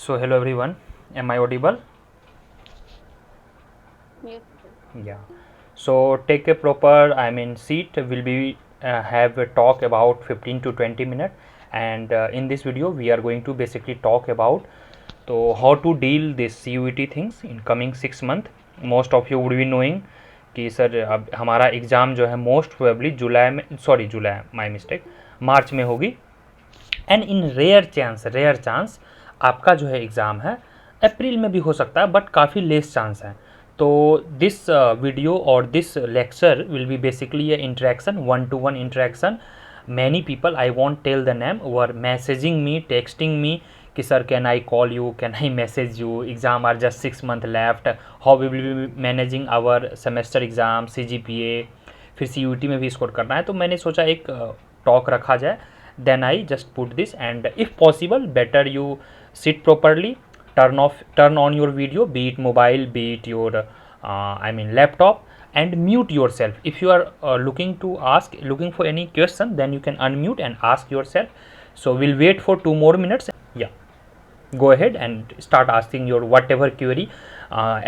So hello everyone, am I audible? Yes, Yeah. So take a proper, seat. Will be have a talk about 15 to 20 minutes, and in this video we are going to basically talk about how to deal this CUET things in coming 6 month. Most of you would be knowing कि sir अब हमारा exam जो है most probably July my mistake March में होगी, and in rare chance आपका जो है एग्ज़ाम है अप्रैल में भी हो सकता है, बट काफ़ी लेस चांस है. तो दिस वीडियो और this lecture will be basically a interaction, one to one interaction. Many people, I won't tell the name, were messaging me, texting me कि sir can I call you, can I message you, exam are just 6 month left, how we will be managing our semester exam, CGPA, फिर CUET में भी score करना है. तो मैंने सोचा एक टॉक रखा जाए. Then I just put this, and if possible better you sit properly, turn on your video, be it mobile, be it your laptop, and mute yourself. If you are looking for any question, then you can unmute and ask yourself. So we'll wait for 2 more minutes. Yeah, go ahead and start asking your whatever query.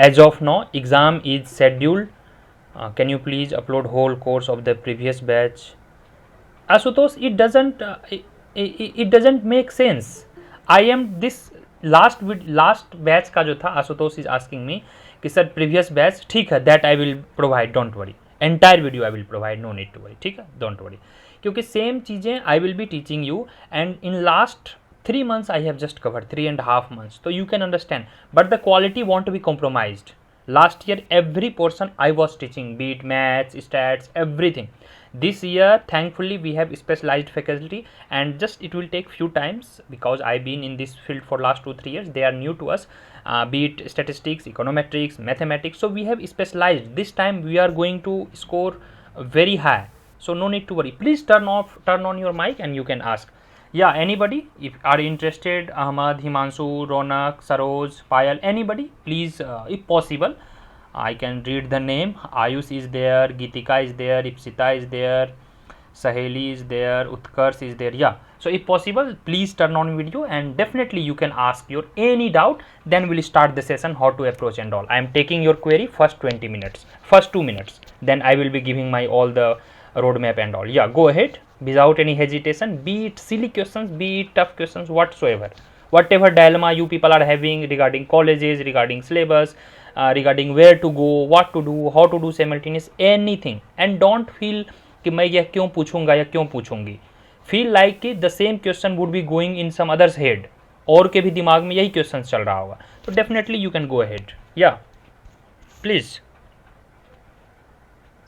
As of now exam is scheduled. Can you please upload whole course of the previous batch? Asutosh, it doesn't make sense. I am this last batch का जो था, Ashutosh is asking me कि sir previous batch ठीक है, that I will provide, don't worry, entire video I will provide, no need to worry, ठीक है, don't worry, क्योंकि same चीज़ें I will be teaching you, and in last 3 months I have just covered, 3.5 months, so you can understand, but the quality won't be compromised. Last year every portion I was teaching, be it maths, stats, everything. This year thankfully we have specialized faculty, and just it will take few times because I've been in this field for last 2-3 years. They are new to us, be it statistics, econometrics, mathematics, so we have specialized. This time we are going to score very high, so no need to worry. Please turn on your mic and you can ask. Yeah, anybody if are interested, Ahmad, Himanshu, Ronak, Saroj, Payal, anybody, please, if possible, I can read the name. Ayush is there, Gitika is there, Ipsita is there, Saheli is there, Utkarsh is there. Yeah, so if possible please turn on video, and definitely you can ask your any doubt, then we'll start the session, how to approach and all. I am taking your query first 20 minutes, first 2 minutes, then I will be giving my all the roadmap and all. Yeah, go ahead without any hesitation, be it silly questions, be it tough questions, whatever dilemma you people are having regarding colleges, regarding syllabus, regarding where to go, what to do, how to do simultaneous, anything. And don't feel कि मैं यह क्यों पूछूंगा या क्यों पूछूंगी. Feel like कि the same question would be going in some others head, और के भी दिमाग में यही क्वेश्चन चल रहा होगा. तो definitely you can go ahead. या प्लीज.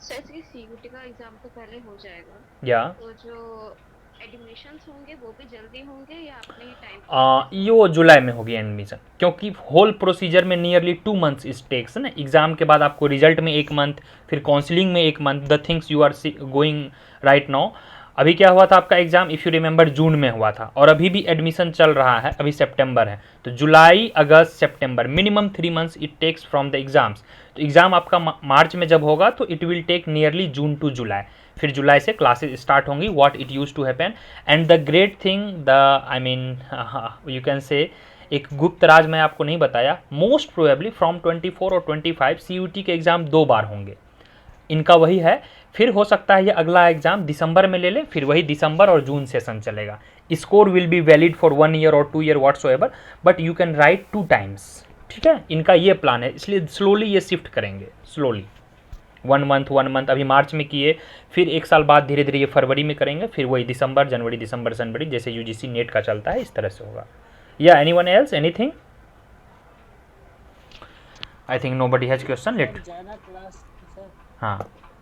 सर इसकी सीयूटी का एग्जाम तो पहले हो जाएगा, या तो जो एडमिशन्स होंगे वो भी जल्दी होंगे या अपने ही टाइम? यो जुलाई में होगी एडमिशन, क्योंकि होल प्रोसीजर में नियरली 2 months इस टेक्स ना. एग्जाम के बाद आपको रिजल्ट में 1 month, फिर काउंसलिंग में 1 month, the things you are going right now. अभी क्या हुआ था आपका exam, if you remember June में हुआ था, और अभी भी एडमिशन चल रहा है, अभी सितंबर है, तो जुलाई अगस्त सितंबर, minimum 3 months it takes from the exams. तो एग्ज़ाम आपका मार्च में जब होगा तो it will take nearly June to July, फिर जुलाई से क्लासेस स्टार्ट होंगी, what it use to happen. And the great thing, the you can say, एक गुप्त राज मैं आपको नहीं बताया, मोस्ट प्रोबेबली फ्रॉम 24 और 25 CUET के एग्ज़ाम 2 बार होंगे. इनका वही है, फिर हो सकता है ये अगला एग्जाम दिसंबर में ले लें, फिर वही दिसंबर और जून सेशन चलेगा. Score will be valid for 1 year और 2 year whatsoever, but you can write 2 times. ठीक है, इनका ये प्लान है, इसलिए स्लोली ये शिफ्ट करेंगे, स्लोली 1 month अभी मार्च में किए, फिर 1 साल बाद धीरे धीरे ये फरवरी में करेंगे, फिर वही दिसंबर जनवरी जैसे UGC नेट का चलता है, इस तरह से होगा. या anyone else, anything? I think nobody has question. Late. ज़्यादा क्लास सर, हाँ,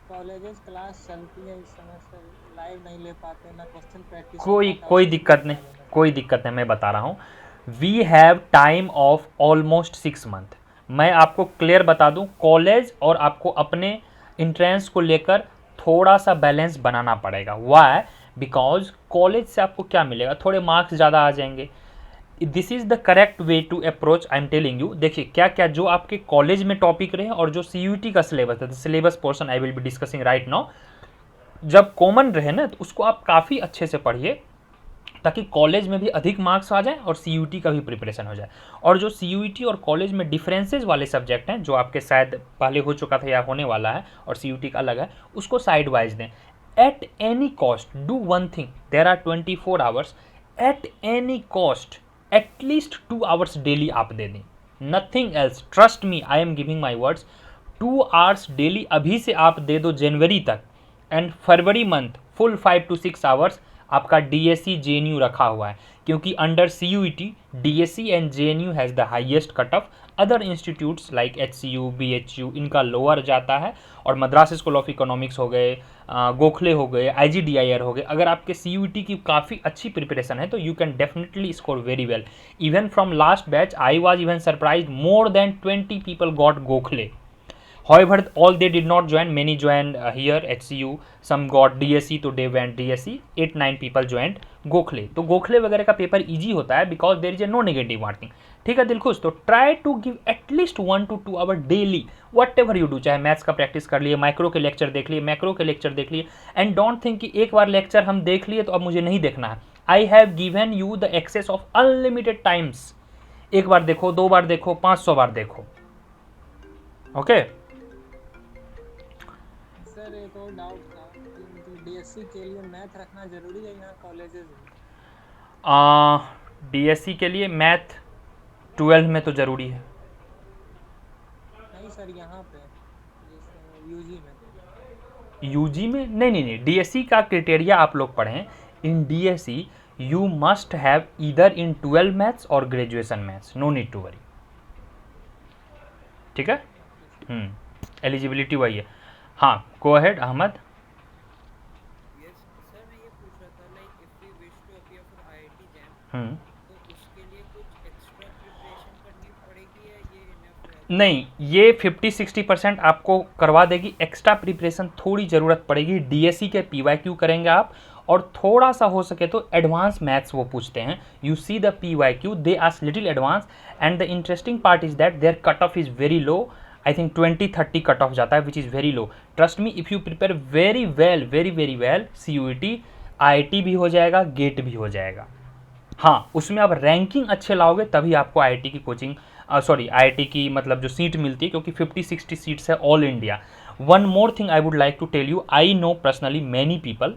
कॉलेजेस क्लास चलती है इस समय सर, लाइव नहीं ले पाते, ना क्वेश्चन प्रैक्टिस कोई दिक्कत नहीं, कोई दिक्कत नहीं, मैं बता रहा हूँ. We have time of almost 6 month. मैं आपको क्लियर बता दूँ, कॉलेज और आपको अपने इंट्रेंस को लेकर थोड़ा सा बैलेंस बनाना पड़ेगा. वाई? बिकॉज कॉलेज से आपको क्या मिलेगा, थोड़े मार्क्स ज़्यादा आ जाएंगे. This is the correct way to approach, I am telling you. देखिए क्या क्या जो आपके कॉलेज में टॉपिक रहे और जो CUET का सिलेबस है, syllabus portion I will be discussing right now, जब कॉमन रहे ना तो उसको आप काफ़ी अच्छे से पढ़िए. ताकि कॉलेज में भी अधिक मार्क्स आ जाए और CUET का भी प्रिपरेशन हो जाए। और जो CUET और कॉलेज में डिफरेंसेस वाले सब्जेक्ट हैं जो आपके शायद पहले हो चुका था या होने वाला है और CUET का अलग है, उसको साइड वाइज दें। At any cost do one thing, there are 24 hours, at any cost at least 2 hours daily आप दे दें, nothing else, trust me, I am giving my words. 2 hours daily अभी से आप दे दो जनवरी तक, एंड फरवरी मंथ फुल 5 to 6 आवर्स आपका DSC JNU रखा हुआ है, क्योंकि under CUET DSC and JNU has the highest cut off. Other institutes like HCU BHU इनका लोअर जाता है, और मद्रास स्कूल ऑफ इकोनॉमिक्स हो गए, गोखले हो गए, IGDIR हो गए। अगर आपके CUET की काफ़ी अच्छी प्रिपरेशन है तो you can definitely score very well. Even from last batch I was even surprise, more than 20 people got Gokhale. However, all they did not join. Many joined here HCU. Some got DSC, तो they went DSC. 8-9 people joined Gokhale. तो गोखले वगैरह का paper easy होता है because there is a no negative marking. ठीक है दिलखुश, तो try to give at least 1 to 2 hour daily, whatever you do. चाहे मैथ्स का प्रैक्टिस कर लिए, माइक्रो के लेक्चर देख लिए, मैक्रो के लेक्चर देख लिए, एंड डोंट थिंक कि एक बार लेक्चर हम देख लिए तो अब मुझे नहीं देखना है। I have given you the access of unlimited times. एक बार देखो, 2 बार देखो, 500 बार देखो। ओके सर एक और डाउट था कि मतलब DSC के लिए मैथ रखना जरूरी है यहाँ कॉलेजेस में? DSC के लिए मैथ 12 में तो ज़रूरी है। नहीं सर, यहाँ पे UG में। UG में नहीं, DSC का क्राइटेरिया आप लोग पढ़ें। In DSC you must have either in 12 maths और graduation maths, no need to worry. ठीक है, एलिजिबिलिटी वही है। हाँ, go ahead Ahmad. Yes sir, मैं ये पूछ रहा था like if we wish to appear for IIT JAM तो उसके लिए कुछ एक्स्ट्रा प्रिपरेशन करनी पड़ेगी या ये इनफ है? नहीं, ये 50-60% आपको करवा देगी। एक्स्ट्रा प्रिपरेशन थोड़ी ज़रूरत पड़ेगी। DSC के PYQ करेंगे आप, और थोड़ा सा हो सके तो एडवांस मैथ्स वो पूछते हैं। You see the PYQ, they ask little advance, and the interesting part is that their cut off is very low. I think 20-30 cut off जाता है, which is very low. Trust me, if you prepare very very well, CUET IIT भी हो जाएगा, gate भी हो जाएगा। हाँ, उसमें आप रैंकिंग अच्छे लाओगे तभी आपको IIT की कोचिंग, IIT की मतलब जो सीट मिलती है, क्योंकि 50-60 सीट्स है all India. One more thing I would like to tell you, I know personally many people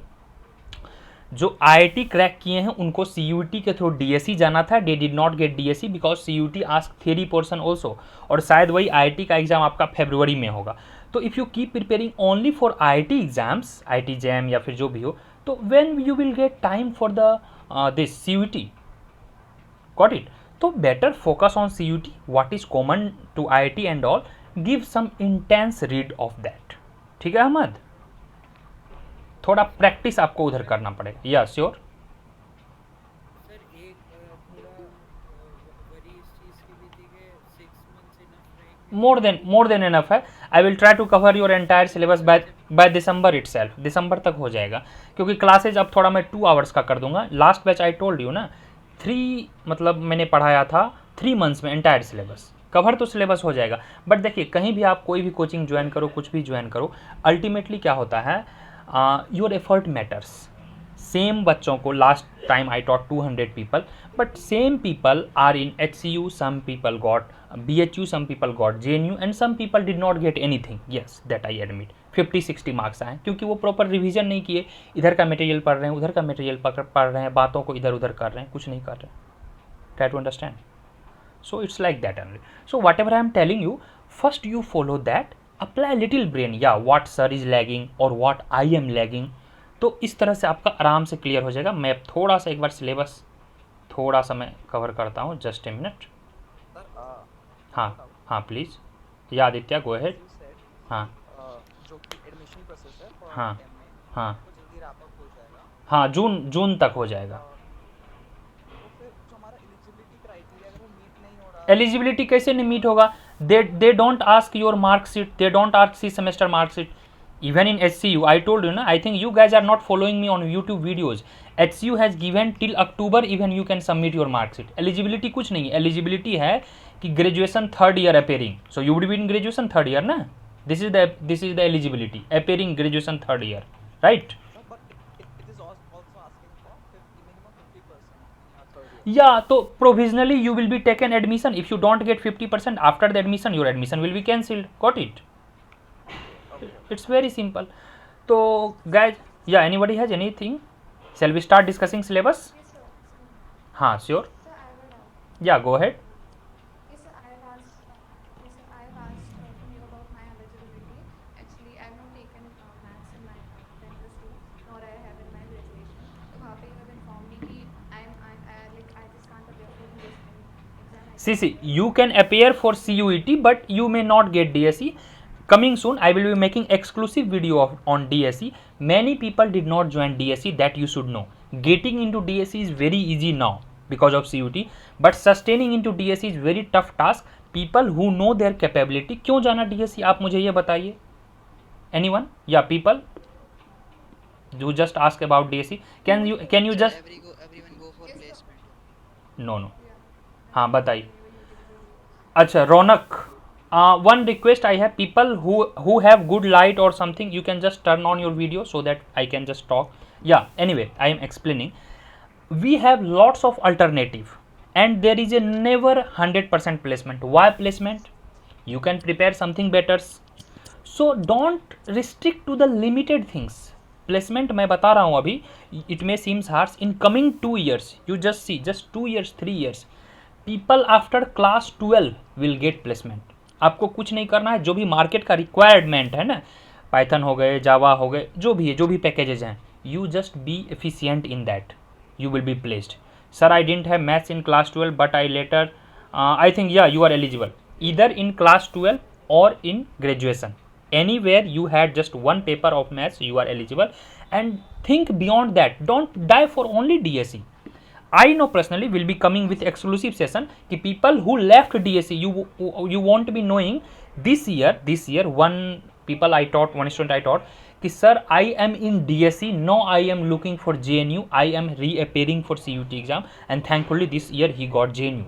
जो IIT क्रैक किए हैं, उनको CUET के थ्रू DSC जाना था। They did not get DSC because CUET ask theory portion also, और शायद वही IIT का एग्जाम आपका फरवरी में होगा। तो if you keep preparing only for IIT exams, IIT JAM या फिर जो भी हो, तो when you will get time for the this CUET, got it? तो better focus on CUET, what is common to IIT and all, give some intense read of that. ठीक है अहमद, थोड़ा प्रैक्टिस आपको उधर करना पड़ेगा। या श्योर। सर एक थोड़ा वरी इस चीज़ की भी थी कि 6 months इनफ रहेंगे? मोर देन इनफ है। I will try to cover your entire syllabus by December itself. दिसंबर तक हो जाएगा, क्योंकि क्लासेज अब थोड़ा मैं 2 आवर्स का कर दूंगा। Last batch I told you ना, 3 मतलब मैंने पढ़ाया था 3 months में एंटायर सिलेबस कवर, तो सिलेबस हो जाएगा। बट देखिए, कहीं भी आप कोई भी कोचिंग ज्वाइन करो, कुछ भी ज्वाइन करो, अल्टीमेटली क्या होता है, योर एफर्ट मैटर्स। सेम बच्चों को last time I taught 200 people, but same people are in HCU, some people got BHU, some people got JNU, and some people did not get anything. Yes, that I admit. 50-60 marks आए, क्योंकि वो proper revision नहीं किए, इधर का material पढ़ रहे हैं, उधर का मटेरियल पढ़ रहे हैं, बातों को इधर उधर कर रहे हैं, कुछ नहीं कर रहे हैं। Try to understand. So it's like that only. So whatever I am telling you, first you follow that, apply little brain, yeah, what sir is lagging or what I am lagging. तो इस तरह से आपका आराम से clear हो जाएगा। मैं थोड़ा सा एक बार सिलेबस थोड़ा सा मैं कवर करता हूँ, जस्ट ए मिनट। हाँ प्लीज़, या आदित्य गो अहेड। हाँ जो कि एडमिशन प्रोसेस है फॉर हाँ में हाँ वो जल्दी रैप अप हो जाएगा। हाँ, जून तक हो जाएगा। तो फिर जो हमारा एलिजिबिलिटी क्राइटेरिया अगर वो मीट नहीं हो रहा, एलिजिबिलिटी कैसे नहीं मीट होगा? They don't ask your marksheet, they don't ask see semester marksheet. Even in HCU, I told you na, I think you guys are not following me on YouTube videos. HCU has given till October even you can submit your marksheet. Eligibility कुछ नहीं है, eligibility है कि graduation 3rd year appearing. So you would be in graduation 3rd year ना? This is the eligibility, appearing graduation 3rd year, right? but it is also asking for minimum 50% Yeah, so provisionally you will be taken admission. If you don't get 50% after the admission, your admission will be cancelled. Got it? Okay. It's very simple. So guys, yeah, anybody has anything? Shall we start discussing syllabus? Yes, sir. हाँ, sure. Sir, I have a doubt. Yeah, go ahead. Yes, sir, I have asked. Yes, sir, I have asked from you about my eligibility. Actually, I have not taken maths in my 10 plus 2, nor I have in my graduation. तो वहाँ पे you have informed me कि I just can't appear for DSE exam. See, you can appear for CUET, but you may not get DSE. Coming soon, I will be making exclusive video on DSE. Many people did not join DSE, that you should know. Getting into DSE is very easy now because of CUT, but sustaining into DSE is very tough task. People who know their capability, क्यों जाना DSE आप मुझे ये बताइए. Anyone? Yeah, people. You just ask about DSE. Can you just? Everyone go for placement. No. हाँ बताइए. अच्छा रौनक, one request I have, people who have good light or something, you can just turn on your video so that I can just talk. Yeah, anyway, I am explaining. We have lots of alternative and there is a never 100% placement. Why placement? You can prepare something better. So don't restrict to the limited things. Placement मैं बता रहा हूँ अभी, it may seems harsh. In coming 2 years, you just see, just 2 years, 3 years, people after class 12 will get placement. आपको कुछ नहीं करना है, जो भी मार्केट का रिक्वायरमेंट है ना, पाइथन हो गए, जावा हो गए, जो भी है, जो भी पैकेजेस हैं, you just be efficient in that, you will be placed. Sir, I didn't have maths in class 12, but I later, I think, yeah, you are eligible. Either in class 12 or in graduation. Anywhere you had just one paper of maths, you are eligible. And think beyond that. Don't die for only DSE. I know personally will be coming with exclusive session कि people who left DSE, you won't be knowing this year one student I taught कि sir, I am in DSE, now I am looking for JNU, I am reappearing for CUT exam, and thankfully this year he got JNU.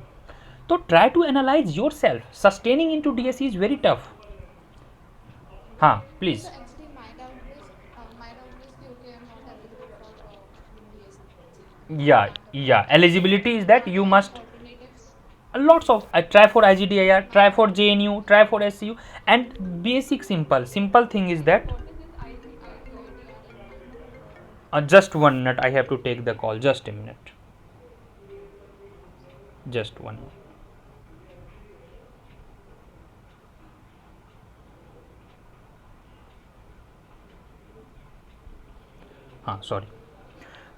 So try to analyze yourself. Sustaining into DSE is very tough. हाँ, please. So actually, my doubt is कि okay, I'm not eligible for DSE. Yeah. Eligibility is that you must. Alternatives. Lots of try for IGDIR, try for JNU, try for SCU, and basic simple thing is that just 1 minute, I have to take the call, just a minute, just 1 minute. Sorry.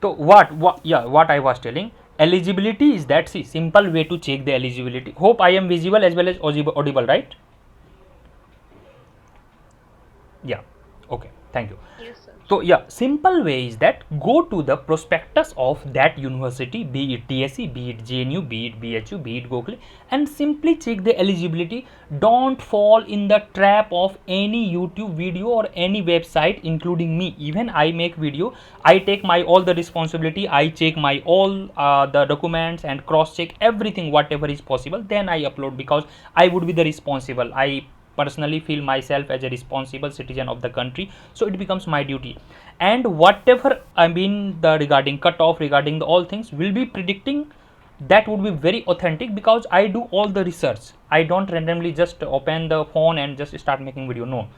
So what I was telling, eligibility is that, see, simple way to check the eligibility. Hope I am visible as well as audible, right? Yeah, okay, thank you. Yes, sir. So yeah, simple way is that go to the prospectus of that university, be it TSE, be it JNU, be it BHU, be it Gokhale, and simply check the eligibility. Don't fall in the trap of any YouTube video or any website, including me. Even I make video, I take my all the responsibility, I check my all the documents and cross check everything whatever is possible, then I upload, because I would be the responsible. I personally feel myself as a responsible citizen of the country, so it becomes my duty. And whatever I mean, the regarding cutoff, regarding the all things will be predicting, that would be very authentic, because I do all the research. I don't randomly just open the phone and just start making video. No,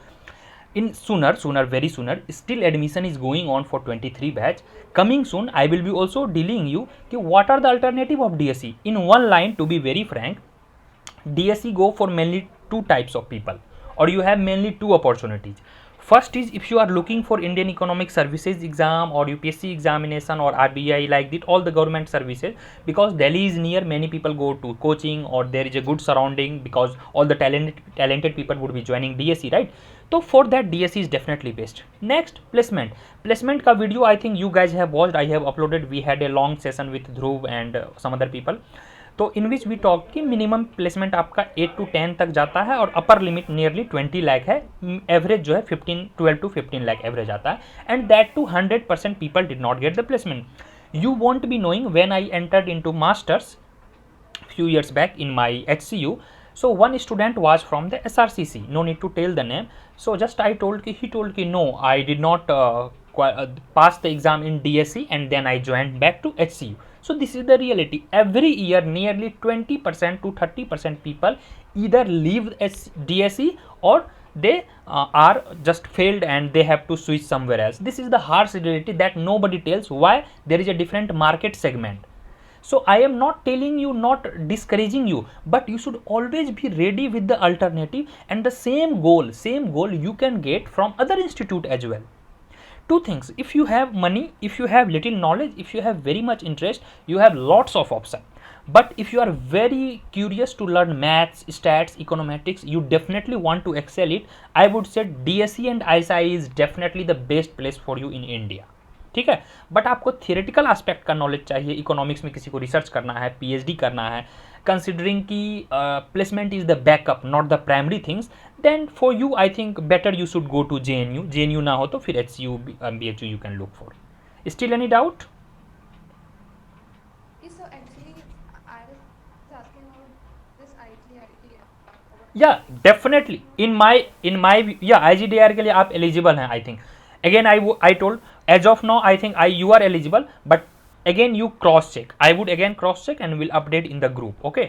in very sooner, still admission is going on for 23 batch. Coming soon, I will be also dealing you what are the alternative of DSE. In one line, to be very frank, DSE go for mainly 2 types of people, or you have mainly 2 opportunities. First is if you are looking for Indian Economic Services exam or UPSC examination or RBI, like that, all the government services, because Delhi is near, many people go to coaching, or there is a good surrounding, because all the talented people would be joining DSE, right? So for that, DSE is definitely best. Next, placement ka video I think you guys have watched, I have uploaded. We had a long session with Dhruv and some other people, तो इन which we talk की minimum placement आपका 8 to 10 तक जाता है, और upper limit nearly 20 lakh है, average जो है 12 to 15 लाख एवरेज आता है, and that too 100% people did not get the placement. You won't be knowing, when I entered into masters few years back in my HCU, so one student was from the SRCC, no need to tell the name, so just he told ki no, I did not pass the exam in DSE, and then I joined back to HCU. So this is the reality. Every year nearly 20% to 30% people either leave as DSE or they are just failed and they have to switch somewhere else. This is the harsh reality that nobody tells. Why? There is a different market segment. So I am not telling you, not discouraging you, but you should always be ready with the alternative, and the same goal you can get from other institute as well. Two things: if you have money, if you have little knowledge, if you have very much interest, you have lots of option. But if you are very curious to learn maths, stats, econometrics, you definitely want to excel it, I would say DSE and ISI is definitely the best place for you in India. ठीक है, but आपको theoretical aspect का knowledge चाहिए, economics में किसी को research करना है, पीएचडी करना है, कंसिडरिंग की placement is the backup not the primary things, then for you I think better you should go to JNU ना हो तो फिर HCU BHU you can look for. Still any doubt? Yes, so actually, I was asking about this IGDR. या definitely in माई या IGDR के लिए आप eligible हैं. I think again I told as of now I think you are eligible, but again you cross check. I would again cross check and will update in the group. Okay,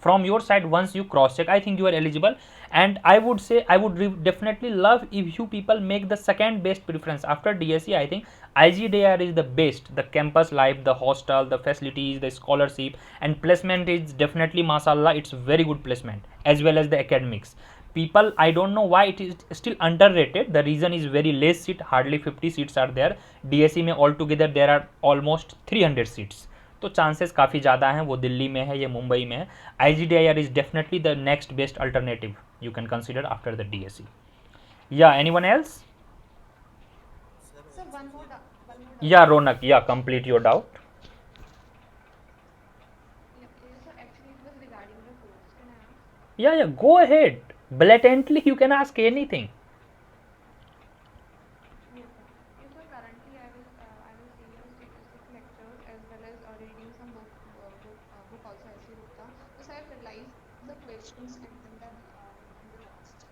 from your side, once you cross check, I think you are eligible, and I would say I would definitely love if you people make the second best preference after DSE. I think IGDR is the best. The campus life, the hostel, the facilities, the scholarship, and placement is definitely, mashallah, it's very good placement, as well as the academics. People, I don't know why it is still underrated. The reason is very less seat, hardly 50 seats are there. DSE में all together there are almost 300 seats. तो chances काफ़ी ज़्यादा हैं, वो दिल्ली में है, ये मुंबई में है. IGDR is definitely the next best alternative you can consider after the DSE. Yeah, anyone else? So one more doubt. Yeah, Ronak, yeah, complete your doubt. So actually, it was regarding the course. Can I ask? Yeah, go ahead. Blatantly, you can ask anything. Yes, sir. Yes, sir. Currently, I will see your statistics lectures as well as reading some book also as you Gupta. So I have realized the questions and then in the past.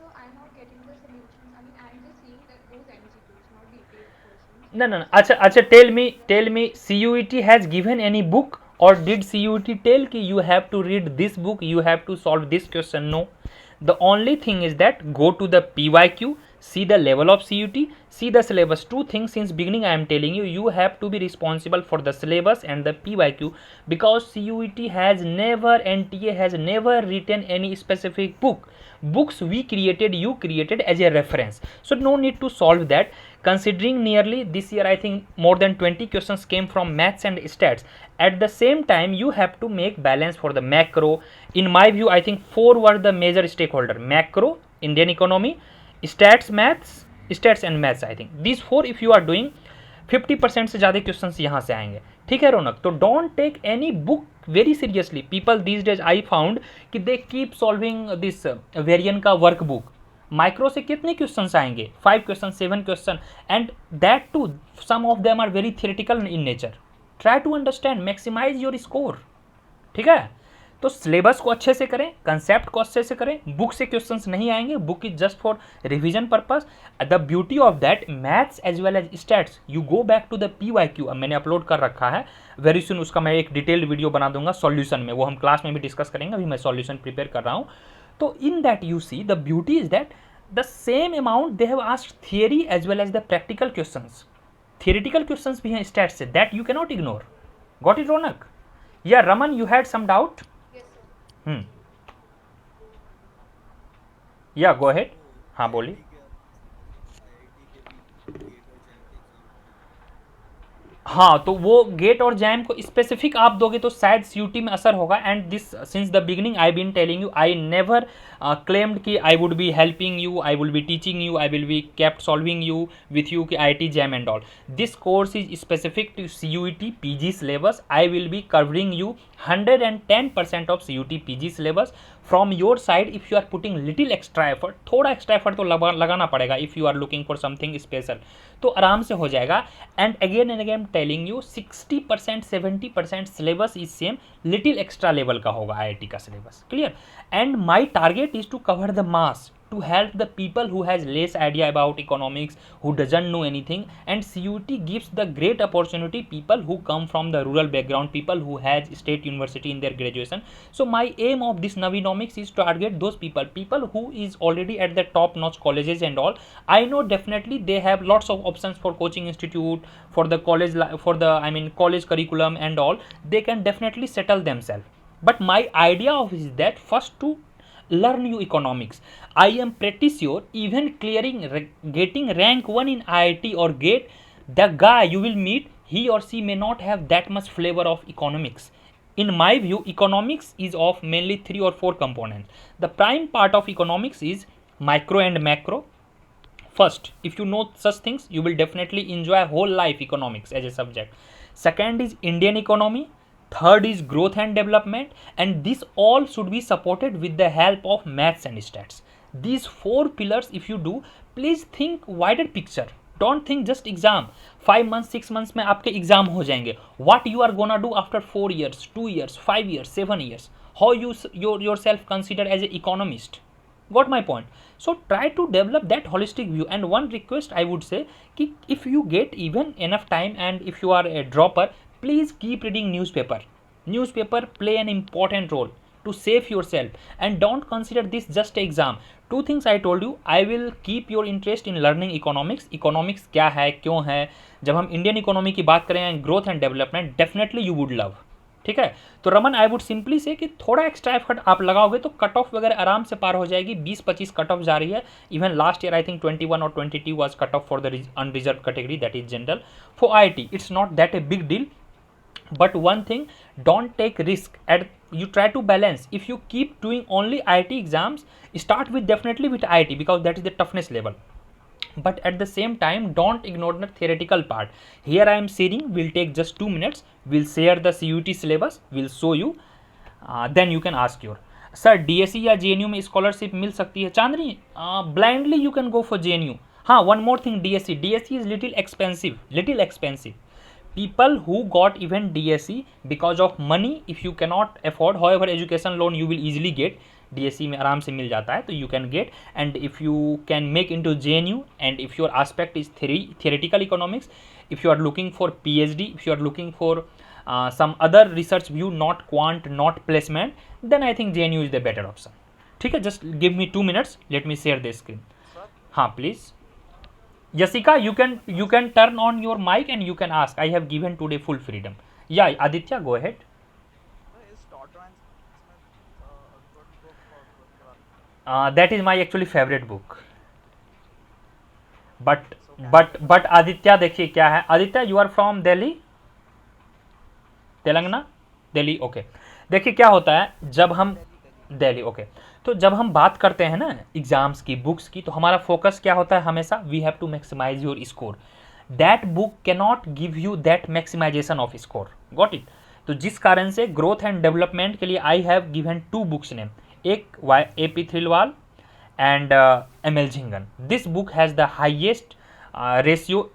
So I'm not getting the solutions. I mean, I'm just seeing that those MCQs, not detailed questions. No. Acha, tell me, CUET has given any book, or did CUET tell कि you have to read this book, you have to solve this question? No. The only thing is that go to the PYQ, see the level of CUT, see the syllabus. Two things since beginning I am telling you, you have to be responsible for the syllabus and the PYQ, because CUET has never, NTA has never written any specific book. Books we created, you created as a reference, so no need to solve that. Considering nearly this year I think more than 20 questions came from maths and stats. At the same time, you have to make balance for the macro. In my view, I think 4 were the major stakeholder: macro, Indian economy, stats and maths. I think these 4 if you are doing, 50% से ज़्यादा questions यहाँ से आएंगे. ठीक है रौनक? तो don't take any book very seriously. People this days I found कि they keep solving this Varian का वर्क बुक. माइक्रो से कितने क्वेश्चंस आएंगे? 5 question, 7 question, and that too some of them are very theoretical in nature. Try to understand, maximise your score. ठीक है? तो syllabus को अच्छे से करें, कंसेप्ट को अच्छे से करें. बुक से क्वेश्चंस नहीं आएंगे, book is just for revision purpose. The beauty of that, maths as well as stats, you go back to the PYQ. मैंने अपलोड कर रखा है, वेरी सुन उसका मैं एक डिटेल्ड वीडियो बना दूंगा सॉल्यूशन में, वो हम क्लास में भी डिस्कस करेंगे. अभी मैं सॉल्यूशन प्रिपेयर कर रहा हूँ. तो in that you see the beauty is that the same amount they have asked theory as well as the practical questions. Theoretical questions भी हैं stats से, that you cannot ignore. Got it, Ronak? Yeah, Raman, you had some doubt? Yes, sir. Yeah, go ahead. हाँ बोलिए. हाँ, तो वो gate और jam को स्पेसिफिक आप दोगे तो शायद CUT में असर होगा. And this since the beginning I been telling you, I never claimed कि I would be helping you, I will be teaching you, I will be kept solving you with you कि IIT JAM and all. This course is specific to CUET PG syllabus. I will be covering you 110% of CUET PG syllabus. From your side if you are putting little extra effort, थोड़ा extra effort तो लगाना पड़ेगा if you are looking for something special, तो आराम से हो जाएगा. And again telling you 60% 70% syllabus is same, little extra level का होगा IIT का syllabus. Clear? And my target is to cover the mass. to help the people who has less idea about economics, who doesn't know anything. And CUT gives the great opportunity people who come from the rural background, people who has state university in their graduation. So my aim of this Navinomics is to target those people who is already at the top notch colleges and all. I know definitely they have lots of options for coaching institute, for the college, for the college curriculum and all. They can definitely settle themselves. But my idea of is that first to learn you economics. I am pretty sure even getting rank 1 in IIT or GATE, the guy you will meet, he or she may not have that much flavor of economics. In my view, economics is of mainly 3 or 4 components. The prime part of economics is micro and macro. First, if you know such things, you will definitely enjoy whole life economics as a subject. Second is Indian economy. Third is growth and development, and this all should be supported with the help of maths and stats. These 4 pillars if you do, please think wider picture. Don't think just exam. 5 months 6 months में आपके exam हो जाएंगे. What you are gonna do after 4 years, 2 years, 5 years, 7 years? How you yourself consider as an economist? Got my point? So try to develop that holistic view. And one request I would say, कि if you get even enough time and if you are a dropper, please keep reading newspaper. Newspaper play an important role to save yourself, and don't consider this just an exam. 2 things I told you. I will keep your interest in learning economics. Economics क्या है, क्यों है. जब हम Indian economy की बात करें, growth and development, definitely you would love. ठीक है. तो रमन, आई वुड सिंपली से कि थोड़ा एक्स्ट्रा एफर्ट आप लगाओगे तो कट ऑफ वगैरह आराम से पार हो जाएगी. 20-25 कट ऑफ जा रही है. Even last year I think 21 और 22 was cut off for the unreserved category, that is general. For IIT it's not that a big deal. But one thing, don't take risk. You try to balance. If you keep doing only IIT exams, start with definitely with IIT because that is the toughness level. But at the same time, don't ignore the theoretical part. Here I am sharing, will take just 2 minutes. We'll share the CUT syllabus, we'll show you. Then you can ask your sir, DSE या JNU में scholarship मिल सकती है? चांदनी, blindly you can go for JNU. हाँ, one more thing, DSE is little expensive. People who got even DSE because of money, if you cannot afford, however education loan you will easily get. DSE में आराम से मिल जाता है, तो you can get. And if you can make into JNU, and if your aspect is theoretical economics, if you are looking for PhD, if you are looking for some other research view, not quant, not placement, then I think JNU is the better option. ठीक है, just give me 2 minutes, let me share the screen. हाँ please. Yasika, you can turn on your mic and you can ask. I have given today full freedom. Yeah, Aditya, go ahead. Is Todd Ryan Smith a good book for That is my actually favorite book. But Aditya, देखिए क्या है. Aditya, you are from Delhi, Telangana, Delhi. Okay. देखिए क्या होता है जब हम Delhi, okay. तो जब हम बात करते हैं ना एग्जाम्स की, बुक्स की, तो हमारा फोकस क्या होता है हमेशा, we have to maximise your score. That book cannot give you that maximisation of score. Got it. तो जिस कारण से ग्रोथ एंड डेवलपमेंट के लिए I have given 2 books name. एक AP Thirlwall and ML Jhingan. This book has the highest ratio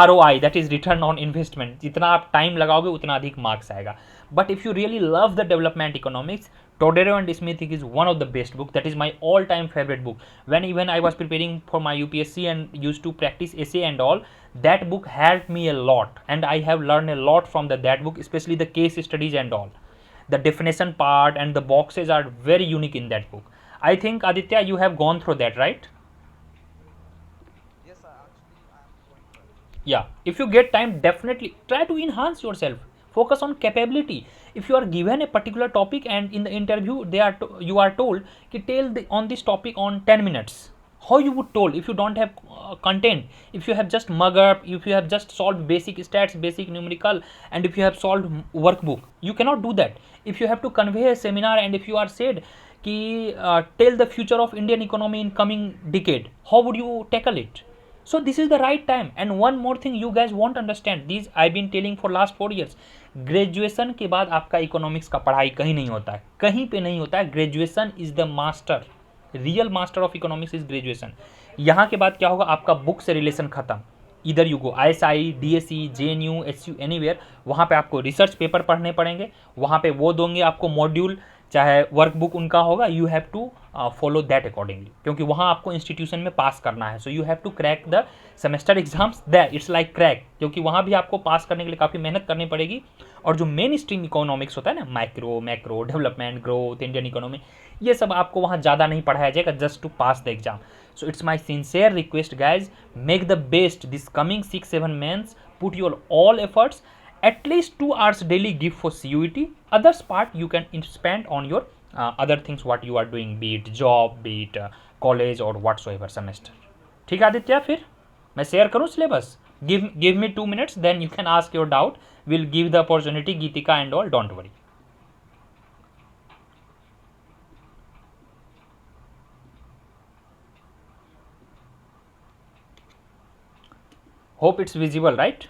ROI, that is return on investment. जितना आप time लगाओगे उतना अधिक मार्क्स आएगा. But if you really love the development economics, Todero and Smith is one of the best book. That is my all-time favorite book. When even I was preparing for my UPSC and used to practice essay and all, that book helped me a lot, and I have learned a lot from that book, especially the case studies and all. The definition part and the boxes are very unique in that book. I think Aditya, you have gone through that, right? Yes, sir. Actually, I am going for it. Yeah. If you get time, definitely try to enhance yourself. Focus on capability. If you are given a particular topic and in the interview you are told कि tell on this topic on 10 minutes, how you would told if you don't have content, if you have just mug up, if you have just solved basic stats, basic numerical, and if you have solved workbook, you cannot do that. If you have to convey a seminar and if you are said कि tell the future of Indian economy in coming decade, how would you tackle it? So this is the right time. And one more thing you guys won't understand, these I've been telling for last 4 years. Graduation के बाद आपका economics का पढ़ाई कहीं नहीं होता है, कहीं पे नहीं होता है. Graduation is the master, real master of economics is graduation. यहाँ के बाद क्या होगा, आपका बुक से रिलेशन खत्म. इधर you go ISI, DSE, JNU, HU, anywhere, वहाँ पे आपको रिसर्च पेपर पढ़ने पड़ेंगे. वहाँ पे वो दोगे आपको मॉड्यूल चाहे वर्क बुक उनका होगा, you have to follow that accordingly, क्योंकि वहाँ आपको इंस्टीट्यूशन में पास करना है. So you have to crack the semester exams that, it's like crack, क्योंकि वहाँ भी आपको पास करने के लिए काफ़ी मेहनत करनी पड़ेगी. और जो मेन स्ट्रीम इकोनॉमिक्स होता है ना, micro, macro, development, growth, Indian economy, ये सब आपको वहाँ ज़्यादा नहीं पढ़ाया जाएगा, just to pass the exam. So it's my sincere request, guys, make the best this coming 6-7 months, put your all efforts, at least 2 hours daily give for CUET, others part you can spend on your other things what you are doing, be it job, be it college or whatsoever semester. ठीक है आदित्य, फिर मैं share करूँ syllabus? give me 2 minutes, then you can ask your doubt, will give the opportunity Geetika and all, don't worry. Hope it's visible, right?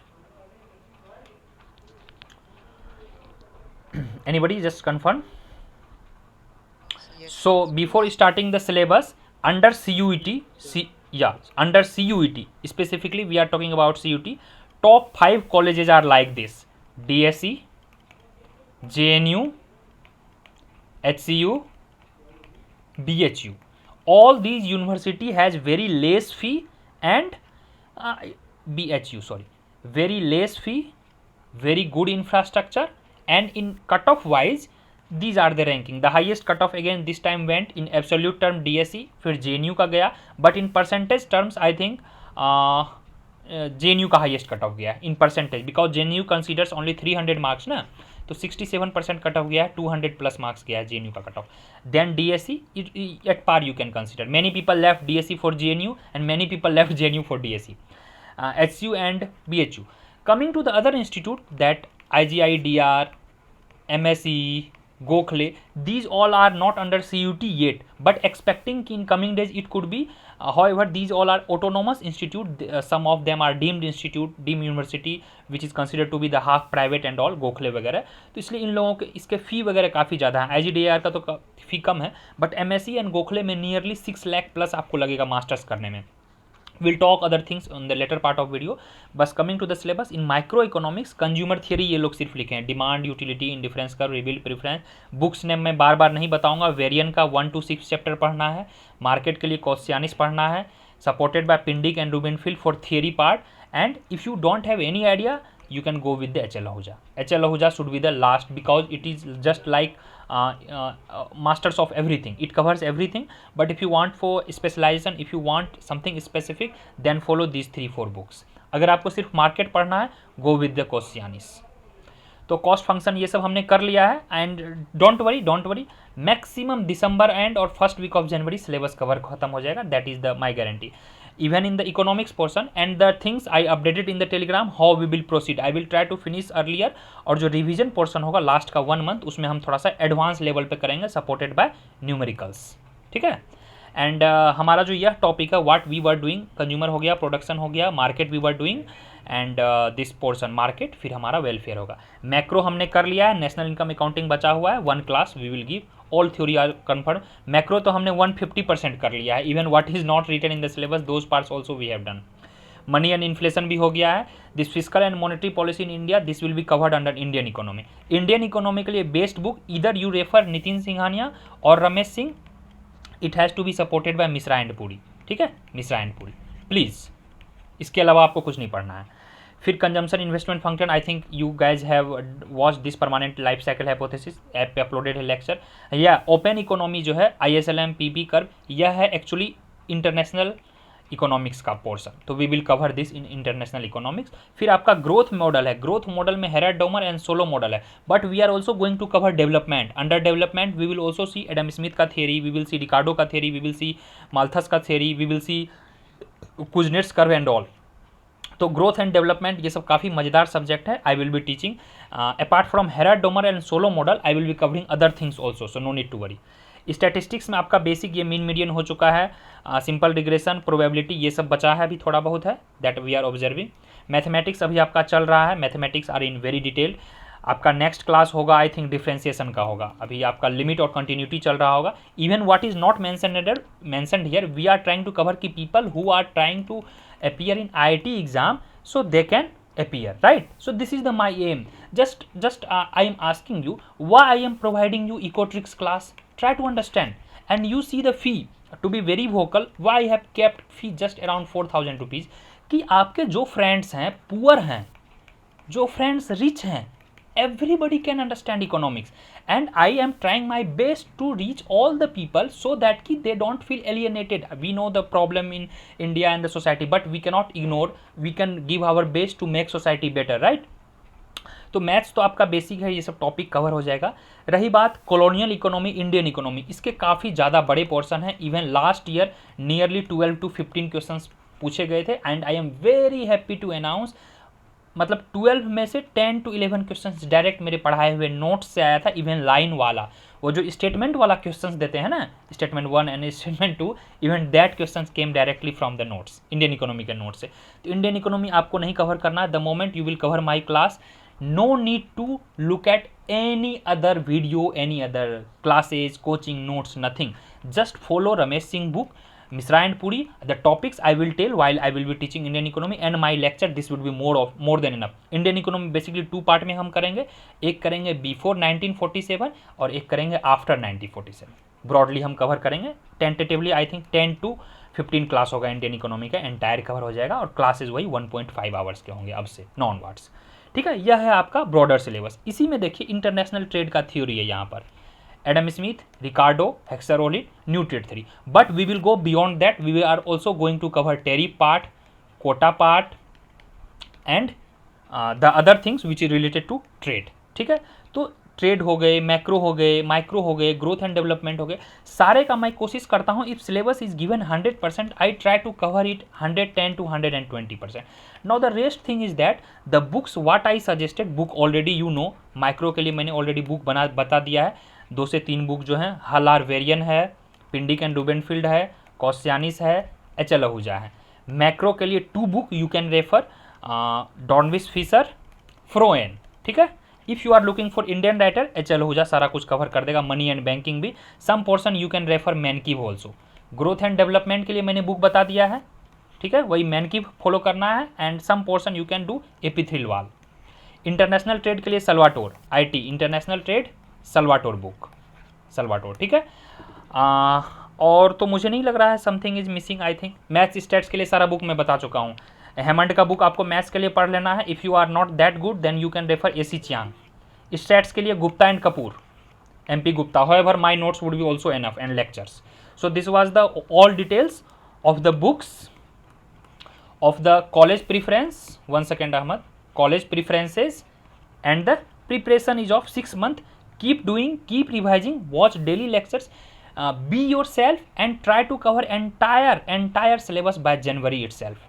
Anybody just confirm? Yes. So before starting the syllabus, under CUET, under CUET specifically we are talking about CUET, top 5 colleges are like this: DSE, JNU, HCU, BHU. All these university has very less fee and BHU, sorry, very less fee, very good infrastructure, and in cutoff wise these are the ranking. The highest cutoff again this time went in absolute term DSE, फिर JNU का गया, but in percentage terms I think JNU का highest cutoff गया in percentage, because JNU considers only 300 marks ना, तो 67% cut off गया है, 200 plus marks गया है JNU का cut off. Then DSE at par you can consider. Many people left DSE for JNU and many people left JNU for DSE. HCU and BHU. Coming to the other institute, that IGIDR, MSE, Gokhale, these all are not under CUET yet, but expecting in coming days it could be. However, these all are autonomous institute. Some of them are deemed institute, deemed university, which is considered to be the half private and all, Gokhale वगैरह. तो इसलिए इन लोगों के इसके फ़ी वगैरह काफ़ी ज़्यादा है. IGDAR का तो फ़ी कम है, बट MSE एंड Gokhale में नियरली 6 लाख प्लस आपको लगेगा मास्टर्स करने में. We'll talk other things on the later part of video. बस coming to the syllabus, in microeconomics consumer theory ये लोग सिर्फ लिखे हैं, demand, utility, indifference curve, reveal, preference. Books name मैं बार बार नहीं बताऊंगा. वेरियन का 1 to 6 चैप्टर पढ़ना है, मार्केट के लिए कोस्सियानिस पढ़ना है, supported by Pindyck and Rubinfeld for theory part. And if you don't have any idea, you can go with the HL Ahuja. HL Ahuja should be the last, because it is just like masters of everything. It covers everything, but if you want for specialization, if you want something specific, then follow these 3-4 books. अगर आपको सिर्फ market पढ़ना है, go with the कोस्सियानिस. तो cost function ये सब हमने कर लिया है. And don't worry, maximum December end और first week of January syllabus cover खत्म हो जाएगा. That is the my guarantee. Even in the economics portion, and the things I updated in the telegram, how we will proceed, I will try to finish earlier. और जो revision portion होगा last का 1 month, उसमें हम थोड़ा सा advance level पे करेंगे, सपोर्टेड बाय न्यूमेरिकल्स. ठीक है. एंड हमारा जो यह टॉपिक है, what we were doing, consumer हो गया, प्रोडक्शन हो गया, market we were doing, and this portion market, फिर हमारा वेलफेयर होगा. मैक्रो हमने कर लिया है, नेशनल इनकम अकाउंटिंग बचा हुआ है, 1 class we will give. All theory are confirm. Macro तो हमने 150% कर लिया है. Even what is not written in the syllabus, those parts also we have done. Money and inflation भी हो गया है. This fiscal and monetary policy in India, this will be covered under Indian economy. Indian economy के लिए best book, इधर you refer Nitin Singhania और Ramesh Singh. It has to be supported by Mishra and Puri. ठीक है, मिश्रा एंड पुरी प्लीज़. इसके अलावा आपको कुछ नहीं पढ़ना है. फिर consumption investment function, I think you guys have watch this permanent life cycle hypothesis, app पे अपलोडेड है लेक्चर. या ओपन इकोनॉमी जो है, ISLM, PP कर्व, यह है एक्चुअली इंटरनेशनल इकोनॉमिक्स का पोर्सन. तो we will cover this in international economics. फिर आपका ग्रोथ मॉडल है. ग्रोथ मॉडल में Harrod Domar and Solow model है, but we are also going to cover development. Under development we will also see Adam Smith का theory, we will see Ricardo का theory, we will see Malthus का theory, we will see Kuznets curve and all. तो growth and development ये सब काफ़ी मजेदार subject है. I will be teaching apart from Harrod Domar and Solow model, I will be covering other things also, so no need to worry. Statistics में आपका basic ये mean median हो चुका है. सिंपल रिग्रेशन, प्रोबेबिलिटी, ये सब बचा है, अभी थोड़ा बहुत है, that we are observing. Mathematics अभी आपका चल रहा है. Mathematics are in very detail. आपका नेक्स्ट क्लास होगा आई थिंक डिफ्रेंसिएशन का होगा. अभी आपका लिमिट और कंटिन्यूटी चल रहा होगा. Even what is not mentioned here, we are trying to cover की people who are trying to appear in IIT exam, so they can appear, right? So this is the my aim. Just I am asking you why I am providing you Ecotrix class. Try to understand, and you see the fee. To be very vocal, why I have kept fee just around 4,000 rupees, कि आपके जो friends हैं poor हैं, जो friends rich हैं, everybody can understand economics, and I am trying my best to reach all the people so that ki they don't feel alienated. We know the problem in India and the society, but we cannot ignore, we can give our best to make society better, right? तो maths तो आपका basic है, ये सब topic cover हो जाएगा। रही बात कॉलोनियल इकोनॉमी, इंडियन इकोनॉमी, इसके काफ़ी ज़्यादा बड़े पोर्शन है। Even last year nearly 12 to 15 questions पूछे गए थे, and I am very happy to announce, मतलब 12 में से 10 to 11 क्वेश्चंस डायरेक्ट मेरे पढ़ाए हुए नोट्स से आया था। इवन लाइन वाला, वो जो स्टेटमेंट वाला क्वेश्चंस देते हैं ना, statement 1 and statement 2, even that questions came directly from the notes, Indian economy के नोट से। तो इंडियन इकोनॉमी आपको नहीं कवर करना। The moment you will cover my class, no need to look at any other video, any other classes, coaching notes, nothing. Just follow Ramesh Singh book, Misra and Puri. The topics I will tell while I will be teaching Indian economy, and my lecture this would be more than enough. Indian economy basically 2 part में हम करेंगे, एक करेंगे before 1947 और एक करेंगे after 1947. Broadly हम cover करेंगे। Tentatively I think 10 to 15 class होगा इंडियन इकोनॉमी का, एंटायर कवर हो जाएगा, और क्लासेज वही 1.5 आवर्स के होंगे अब से, नॉन वार्ड्स। ठीक है, यह है आपका ब्रॉडर सिलेबस। इसी में देखिए इंटरनेशनल ट्रेड का थ्योरी है यहाँ पर, Adam Smith, Ricardo, Heckscher Ohlin, new trade theory. But we will go beyond that, we are also going to cover tariff part, quota part, and the other things which is related to trade. ठीक है, तो trade हो गए, macro हो गए, micro हो गए, growth and development हो गए, सारे का मैं कोशिश करता हूँ, if syllabus is given 100%, I try to cover it 110 to 120%। Now the rest thing is that the books what I suggested, book already you know, micro के लिए मैंने ऑलरेडी बुक बता दिया है, 2 से 3 बुक जो हैं, हल आर वेरियन है, पिंडिक एंड रूबेनफील्ड है, कॉस्यानिस है, एच.एल. आहूजा है। मैक्रो के लिए 2 book you can refer, Dornbusch Fischer, Froyen. ठीक है, if you are looking for Indian writer, H L. Ahuja सारा कुछ कवर कर देगा, मनी एंड बैंकिंग भी। Some portion you can refer Mankiw also. Growth and development के लिए मैंने बुक बता दिया है, ठीक है, वही मैनकीव फॉलो करना है, and some portion you can do A P. Thirlwall. International trade के लिए Salvatore, I T. International trade Salvatore book, Salvatore. ठीक है, और तो मुझे नहीं लग रहा है something is missing. I think maths stats के लिए सारा बुक मैं बता चुका हूँ। हेमंड का बुक आपको मैथ्स के लिए पढ़ लेना है। If you are not that good then you can refer A C. Chiang. Stats के लिए Gupta and Kapoor, MP Gupta. However, my notes would be also enough and lectures. So this was the all details of the books of the college preference. 1 second, Ahmad. College preferences, and the preparation is of 6 months. Keep doing, keep revising, watch daily lectures, be yourself, and try to cover entire syllabus by January itself.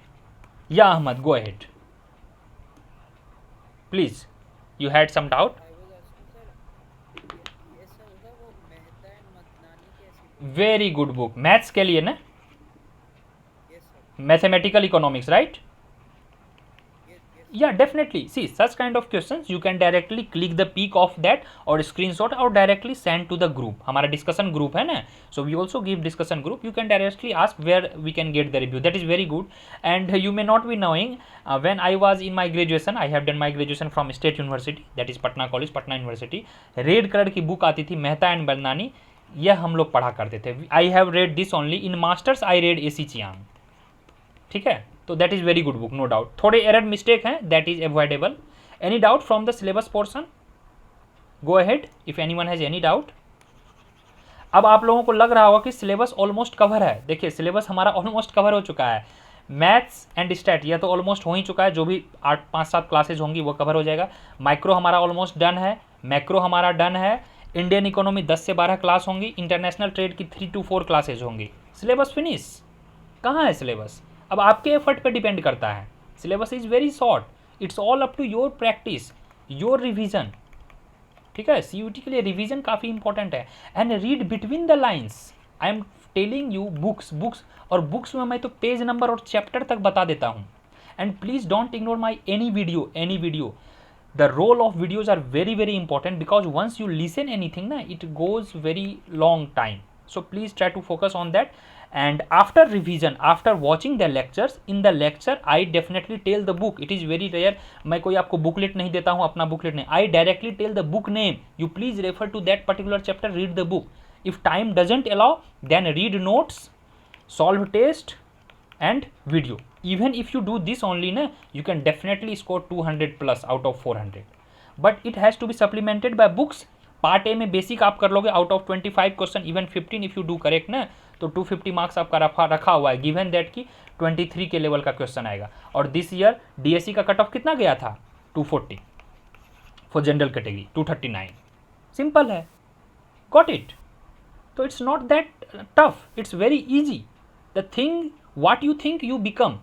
Yeah, Ahmad, go ahead. Please, you had some doubt. Very good book, maths के लिए ना, mathematical economics, right? Yeah, definitely. See, such kind of questions you can directly click the peek of that or screenshot or directly send to the group. हमारा discussion group है ना, so we also give discussion group. You can directly ask where we can get the review. That is very good. And you may not be knowing, when I was in my graduation, I have done my graduation from State University, that is Patna College, Patna University. Red colour की book आती थी, Mehta and बलनानी, यह हम लोग पढ़ा करते थे। I have read this only. In masters I read A.C. Chiang. ठीक है, तो that is very good book, no doubt. थोड़े एरर मिस्टेक हैं, that is avoidable. Any doubt from the syllabus portion? Go ahead if anyone has any doubt. अब आप लोगों को लग रहा होगा कि सिलेबस ऑलमोस्ट कवर है। देखिए, सिलेबस हमारा ऑलमोस्ट कवर हो चुका है। मैथ्स एंड स्टैट यह तो ऑलमोस्ट हो ही चुका है, जो भी 5-7 क्लासेज होंगी वो कवर हो जाएगा। माइक्रो हमारा ऑलमोस्ट डन है, मैक्रो हमारा डन है। इंडियन इकोनॉमी 10 से 12 क्लास होंगी, इंटरनेशनल ट्रेड की 3 to 4 क्लासेज होंगी। Syllabus finish. कहाँ है सिलेबस? अब आपके एफर्ट पे डिपेंड करता है। Syllabus is very short, it's all up to your practice, your revision. ठीक है, CUT के लिए रिवीजन काफ़ी इंपॉर्टेंट है। And read between the lines. I am telling you books और बुक्स में मैं तो पेज नंबर और चैप्टर तक बता देता हूँ। And please don't ignore my any video. The role of videos are very very important, because once you listen anything ना, it goes very long time. So please try to focus on that, and after revision, after watching the lectures, in the lecture I definitely tell the book. It is very rare मैं कोई आपको booklet नहीं देता हूँ, अपना booklet नहीं. I directly tell the book name, you please refer to that particular chapter, read the book. If time doesn't allow, then read notes, solve test and video. Even if you do this only na, you can definitely score 200 plus out of 400, but it has to be supplemented by books. Part A में basic आप कर लोगे, out of 25 question even 15 if you do correct ना, तो 250 marks आपका रखा हुआ है, गिवन दैट कि 23 के लेवल का क्वेश्चन आएगा. और दिस ईयर डीएससी का कट ऑफ कितना गया था? 240 फॉर जनरल कैटेगरी, 239. सिंपल है, गॉट इट. तो it's not that tough, it's very easy. The thing what you think you become.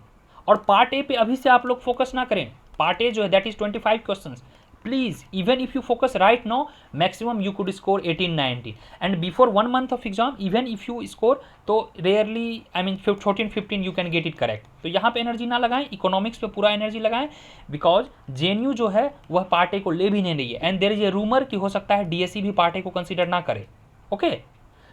और पार्ट ए पे अभी से आप लोग फोकस ना करें. पार्ट ए जो है that is 25 question. Please, even if you focus right now, maximum you could score 18-19, and before 1 month of exam, even if you score, तो rarely, I mean 14-15 you can get it correct. तो यहाँ पे energy ना लगाएं, economics पे पूरा energy लगाएं, because JNU जो है वह पार्ट ए को ले भी नहीं रही है, and there is a rumour कि हो सकता है DSC भी पार्ट ए को कंसिडर ना करे. Okay,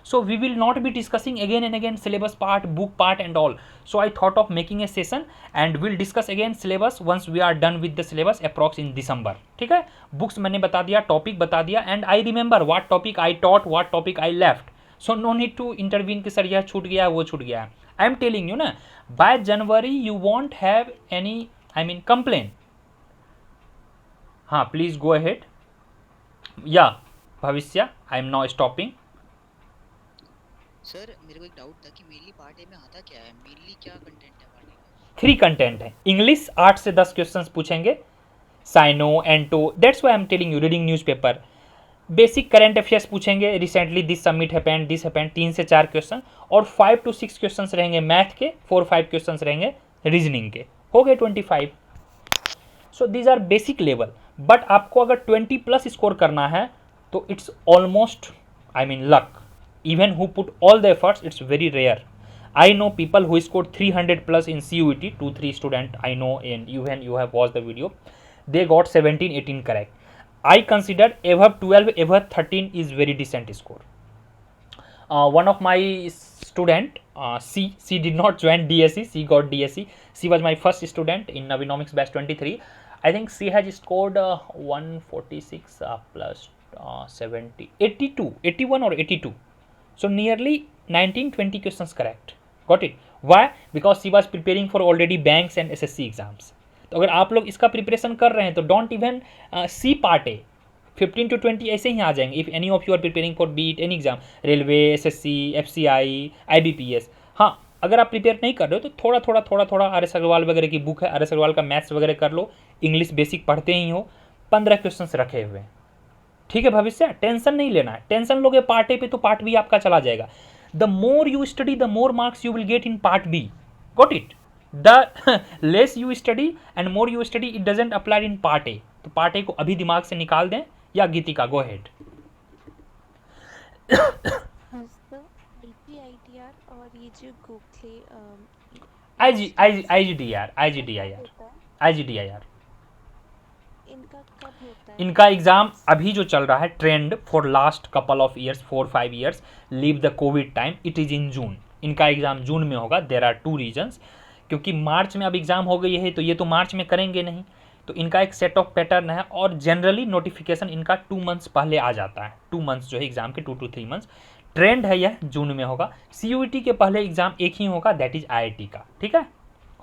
so we will not be discussing again and again syllabus part, book part and all. So I thought of making a session and we'll discuss again syllabus once we are done with the syllabus approx in December. ठीक है, books मैंने बता दिया, topic बता दिया, and I remember what topic I taught, what topic I left. So no need to intervene कि sir यह छूट गया वो छूट गया. I am telling you ना, by January you won't have any, I mean complaint. हाँ, please go ahead. Yeah, भविष्य, I am now stopping. Sir मेरे को एक डाउट था कि मेनली पार्ट ए में आता क्या है, मेनली क्या कंटेंट है पार्ट ए का? 3 कंटेंट है. इंग्लिश 8 से 10 क्वेश्चंस पूछेंगे, साइनो एंटो, that's why I am telling you, reading newspaper. Basic current affairs पूछेंगे, recently this summit happened, this happened, 3 से 4 क्वेश्चन, और 5 to 6 क्वेश्चंस रहेंगे मैथ के, 4-5 क्वेश्चंस रहेंगे रीजनिंग के, हो गए 25. So these are basic level. But आपको अगर 20 प्लस स्कोर करना है तो it's almost, I mean luck. Even who put all the efforts, it's very rare. I know people who scored 300 plus in CUET, 2-3 student I know, and even you have watched the video, they got 17-18 correct. I consider above 12, above 13 is very decent score. One of my student, she did not join DSC, she got DSC. She was my first student in Navinomics batch 23. I think she has scored 146 plus 70, 82, 81 or 82. So nearly 19-20 questions correct. Got it? Why? Because she was preparing for already banks and SSC exams. तो अगर आप लोग इसका preparation कर रहे हैं तो don't even see part A, 15 to 20 ऐसे ही आ जाएंगे. If any of you are preparing for beat any exam, railway, SSC, FCI, IBPS. हाँ, अगर आप प्रिपेयर नहीं कर रहे हो तो थोड़ा RS अग्रवाल वगैरह की बुक है, RS अग्रवाल का मैथ्स वगैरह कर लो, इंग्लिश बेसिक पढ़ते ही हो, 15 क्वेश्चन रखे हुए हैं. ठीक है भविष्य, टेंशन नहीं लेना है. टेंशन लोगे पार्ट ए पे तो पार्ट बी आपका चला जाएगा. The more you study the more marks you will get in part B. Got it? The less you study and more you study, it doesn't apply in part A. तो part ए को अभी दिमाग से निकाल दें. या गीतिका, गो हेड. और ये जो गोखले IGDIR, इनका कब होता है? इनका एग्जाम अभी जो चल रहा है, trend for last couple of years, 4-5 years, leave the Covid time, it is in June. इनका एग्जाम जून में होगा. There are 2 reasons. क्योंकि मार्च में अब एग्जाम हो गई है तो ये तो मार्च में करेंगे नहीं, तो इनका एक सेट ऑफ पैटर्न है. और जनरली नोटिफिकेशन इनका 2 मंथ्स पहले आ जाता है. 2 मंथ्स जो है एग्जाम के, 2 to 3 मंथ्स. ट्रेंड है यह जून में होगा. CUET के पहले एग्जाम एक ही होगा, दैट इज IIT का. ठीक है,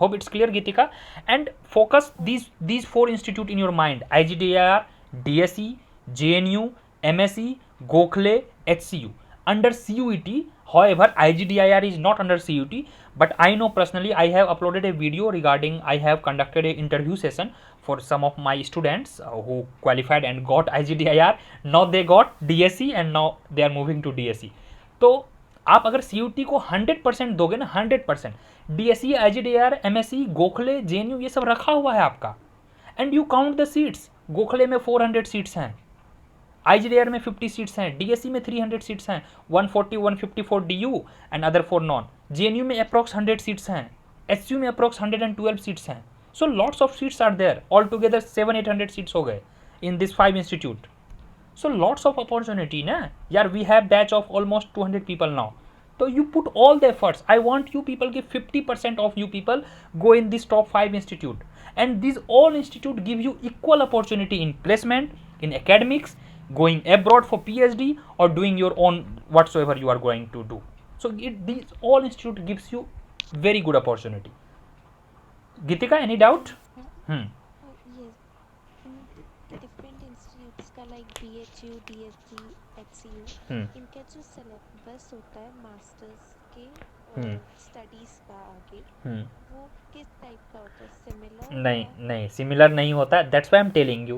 hope it's clear Gitika, and focus these 4 institute in your mind: IGDIR, DSE, JNU, MSE, Gokhale, HCU. Under CUET, however, IGDIR is not under CUET, but I know personally, I have uploaded a video regarding, I have conducted a interview session for some of my students who qualified and got IGDIR. Now they got DSE and now they are moving to DSE. तो आप अगर CUET को 100% दोगे ना, 100%, DSE, IGDIR, MSE, Gokhale, JNU ये सब रखा हुआ है आपका. And you count the seats. Gokhale में 400 सीट्स हैं, IGDIR में 50 सीट्स हैं, DSE में 300 सीट्स हैं, 140-154 DU and other 4 non. JNU में अप्रॉक्स 100 सीट्स हैं, SU में अप्रॉक्स 112 सीट्स हैं. So lots of seats are there. All together 700-800 seats हो गए in this 5 institute. So lots of opportunity ना यार. We have batch of almost 200 people now. So you put all the efforts. I want you people give 50% of you people go in this top 5 institute, and these all institute give you equal opportunity in placement, in academics, going abroad for PhD, or doing your own whatsoever you are going to do. So these all institute gives you very good opportunity. Gitika, any doubt? Yes, in different institutes का like BHU, DSC, HCU, इनका जो syllabus होता है masters के studies का आगे वो किस टाइप का होता है, सिमिलर? नहीं सिमिलर नहीं होता. That's why I am telling you,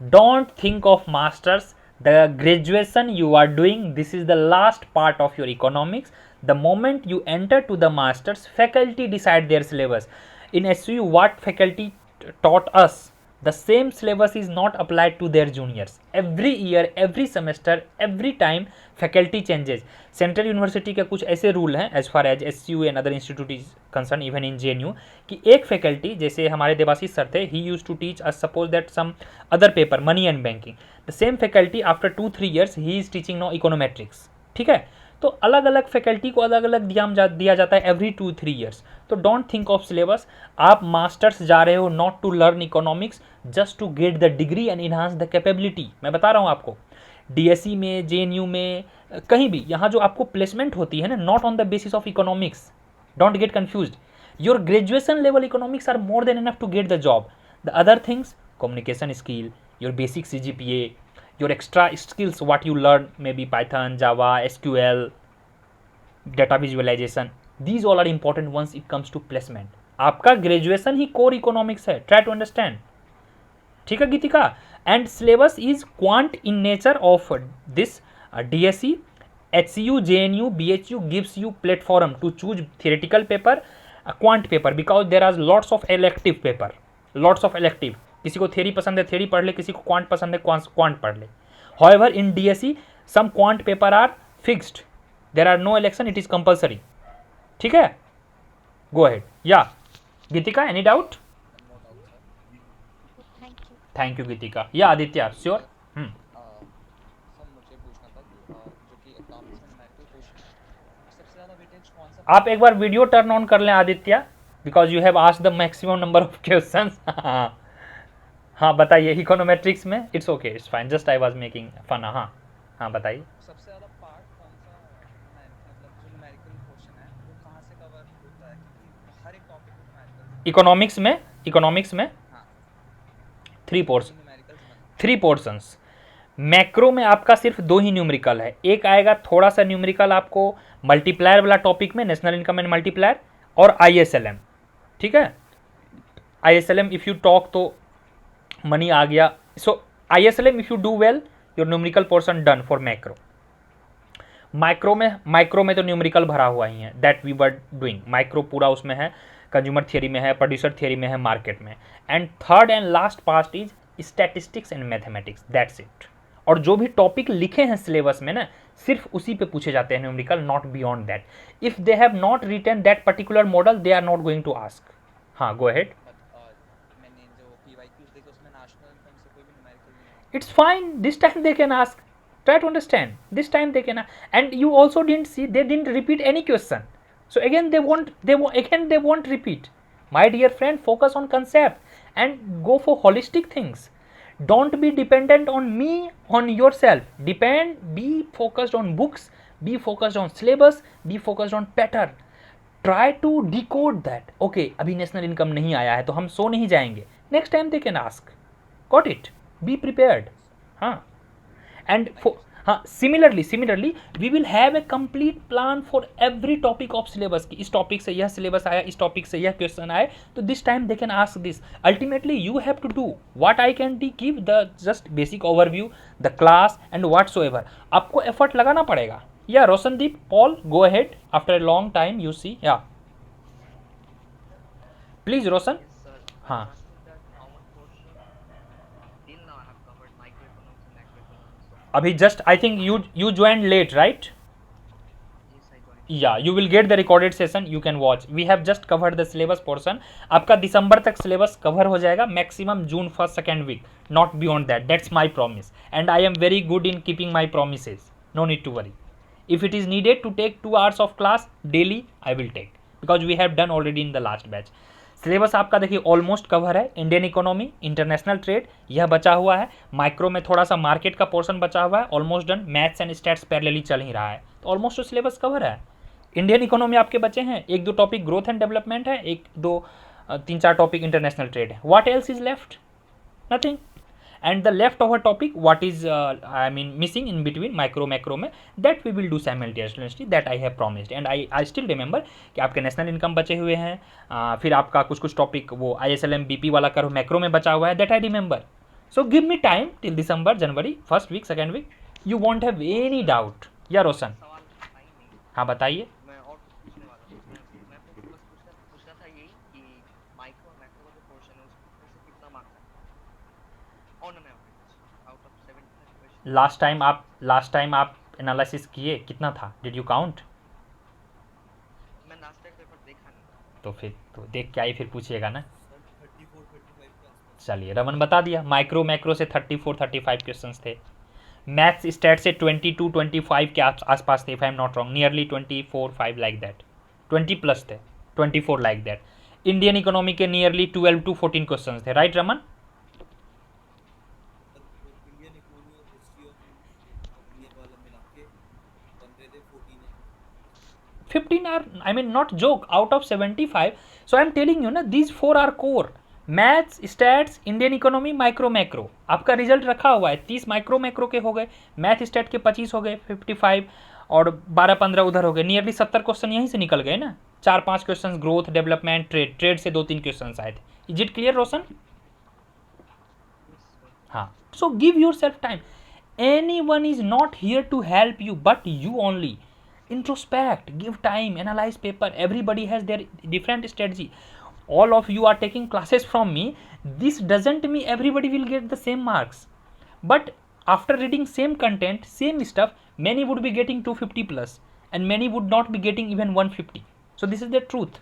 don't think of masters. The graduation you are doing, this is the last part of your economics. The moment you enter to the masters, faculty decide their syllabus. In SU, what faculty taught us, the same syllabus is not applied to their juniors. Every year, every semester, every time faculty changes. Central university के कुछ ऐसे rule हैं as far as SU and other institute is concern, even in JNU, कि एक faculty, जैसे हमारे Debashish sir थे, he used to teach us suppose that some other paper, money and banking. The same faculty after 2-3 years he is teaching now econometrics. ठीक है, तो अलग अलग फैकल्टी को अलग अलग दिया जाता है एवरी 2-3 years. तो डोंट थिंक ऑफ सिलेबस. आप मास्टर्स जा रहे हो not to learn economics, just to get the degree and enhance the capability. मैं बता रहा हूँ आपको, DSE में, JNU में, कहीं भी यहाँ जो आपको प्लेसमेंट होती है ना, not on the basis of economics. Don't get confused. Your graduation level economics are more than enough to get the job. The other things, communication skill, your basic CGPA, your extra skills what you learn, maybe Python, Java, SQL, data visualization, these all are important once it comes to placement. आपका graduation ही core economics है. Try to understand. ठीक है Geetika. And syllabus is quant in nature of this. DSE, HCU, JNU, BHU gives you platform to choose theoretical paper, quant paper, because there are lots of elective paper, lots of elective. किसी को theory पसंद है theory पढ़ ले, किसी को quant पसंद है क्वांट पढ़ ले. However, in DSE, some quant paper are fixed. There are no election. It is compulsory. ठीक है. Go ahead. Yeah. Gitika, any doubt? Thank you, Gitika. Yeah, Aditya, sure. Sir मुझे पूछना था कि जो कि इकोनॉमिक्स में न्यूमेरिकल क्वेश्चन सबसे ज़्यादा वेटेज कौन सा? आप एक बार वीडियो टर्न ऑन कर लें Aditya, because you have asked the maximum number of questions. हाँ बताइए. इकोनोमेट्रिक्स में it's okay, it's fine, just I was making fun. हाँ बताइए. सबसे ज़्यादा पार्ट कौन सा, मतलब जो न्यूमेरिकल क्वेश्चन है वो कहाँ से कवर होता है, क्योंकि हर एक टॉपिक में न्यूमेरिकल इकोनॉमिक्स में 3 पोर्शंस. मैक्रो में आपका सिर्फ 2 ही न्यूमेरिकल है. एक आएगा थोड़ा सा न्यूमेरिकल आपको मल्टीप्लायर वाला टॉपिक में, नेशनल इनकम एंड मल्टीप्लायर, और ISLM. ठीक है, ISLM इफ यू टॉक तो मनी आ गया. So ISLM if you do well, your numerical portion done for macro. Micro में तो न्यूमेरिकल भरा हुआ ही है, that we were doing. Micro पूरा उसमें है, कंज्यूमर थियरी में है, प्रोड्यूसर थियरी में है, मार्केट में. And third and last part is statistics and mathematics, that's it. और जो भी टॉपिक लिखे हैं सिलेबस में ना, सिर्फ उसी पे पूछे जाते हैं numerical, not beyond that. If they have not written that particular model, they are not going to ask. हाँ, गो अहेड. मैंने जो PYQs देखे उसमें नेशनल इनकम से कोई भी न्यूमेरिकल नहीं. It's fine. This time they can ask. Try to understand. This time they can, and you also didn't see, they didn't repeat any question. So again they won't repeat. My dear friend, focus on concept and go for holistic things. Don't be dependent on me, on yourself. Be focused on books. Be focused on syllabus. Be focused on pattern. Try to decode that. Okay, अभी national income नहीं आया है तो हम सो नहीं जाएंगे. Next time they can ask. Got it? Be prepared. And similarly we will have a complete plan for every topic of syllabus कि इस टॉपिक से यह सिलेबस आया, इस टॉपिक से यह क्वेश्चन आए, तो this time they can ask this. Ultimately you have to do what I can give the just basic overview, the class and whatsoever. आपको एफर्ट लगाना पड़ेगा. Yeah Roshandeep, Pal, go ahead. After a long time you see. Yeah please Roshan. हाँ, अभी just I think you joined late, right? Yeah, you will get the recorded session, you can watch. We have just covered the syllabus portion. आपका दिसंबर तक syllabus cover हो जाएगा, maximum June 1st 2nd week, not beyond that. That's my promise and I am very good in keeping my promises. No need to worry. If it is needed to take 2 hours of class daily, I will take, because we have done already in the last batch. Syllabus आपका देखिए almost cover है. Indian economy, international trade यह बचा हुआ है. Micro में थोड़ा सा मार्केट का पोर्शन बचा हुआ है, almost done. Maths and stats parallelly चल ही रहा है, तो ऑलमोस्ट तो सिलेबस कवर है. इंडियन इकोनॉमी आपके बचे हैं, 1-2 टॉपिक ग्रोथ एंड डेवलपमेंट है, 1-2 3-4 टॉपिक इंटरनेशनल ट्रेड है. What else is left? Nothing. And the leftover topic, what is missing in between micro macro में, that we will do simultaneously, that I have promised. And I still remember कि आपके national income बचे हुए हैं, फिर आपका कुछ topic वो ISLM BP वाला करो मैक्रो में बचा हुआ है, that I remember. So give me time till December, January, first week, second week, you won't have any doubt. या रोशन, हाँ बताइए. मैं और पूछने वाला हूँ. मैं आपको बस पूछना था यही कि माइक्रो और मैक्रो का जो पोर्शन है उसमें से कितना मार्क्स है on an average out of 75 question? Last time आप एनालिसिस किए, कितना था? Did you count? मैं लास्ट टाइम पेपर देखा नहीं. तो फिर तो देख के आई फिर पूछिएगा ना. चलिए, रमन बता दिया. माइक्रो मैक्रो से 34-35 क्वेश्चंस थे. मैथ्स स्टैट से 22-25 के आसपास थे, if I am not wrong, nearly 24-5 like that. 20+ थे, 24 लाइक दैट. इंडियन इकोनॉमी के नियरली 12-14 क्वेश्चंस थे, राइट रमन? इंडियन इकोनॉमी और हिस्ट्री और ये वाला मिला के बन रहे थे 15 are, I mean not joke, out of 75. So I am telling you ना, these 4 are core. Maths, stats, Indian economy, micro macro. आपका रिजल्ट रखा हुआ है, 30 माइक्रो मैक्रो के हो गए, मैथ स्टैट के 25 हो गए, 55 और 12-15 उधर हो गए. नियरली 70 क्वेश्चन यहीं से निकल गए ना. 4-5 क्वेश्चन ग्रोथ, डेवलपमेंट, ट्रेड से 2-3 क्वेश्चन आए थे. इज इट क्लियर रोशन? हाँ. So give your self time. Anyone is not here to help you but you only. Introspect, give time, analyze paper. Everybody has their different strategy. All of you are taking classes from me. This doesn't mean everybody will get the same marks. But after reading same content, same stuff, many would be getting 250+ and many would not be getting even 150. So this is the truth.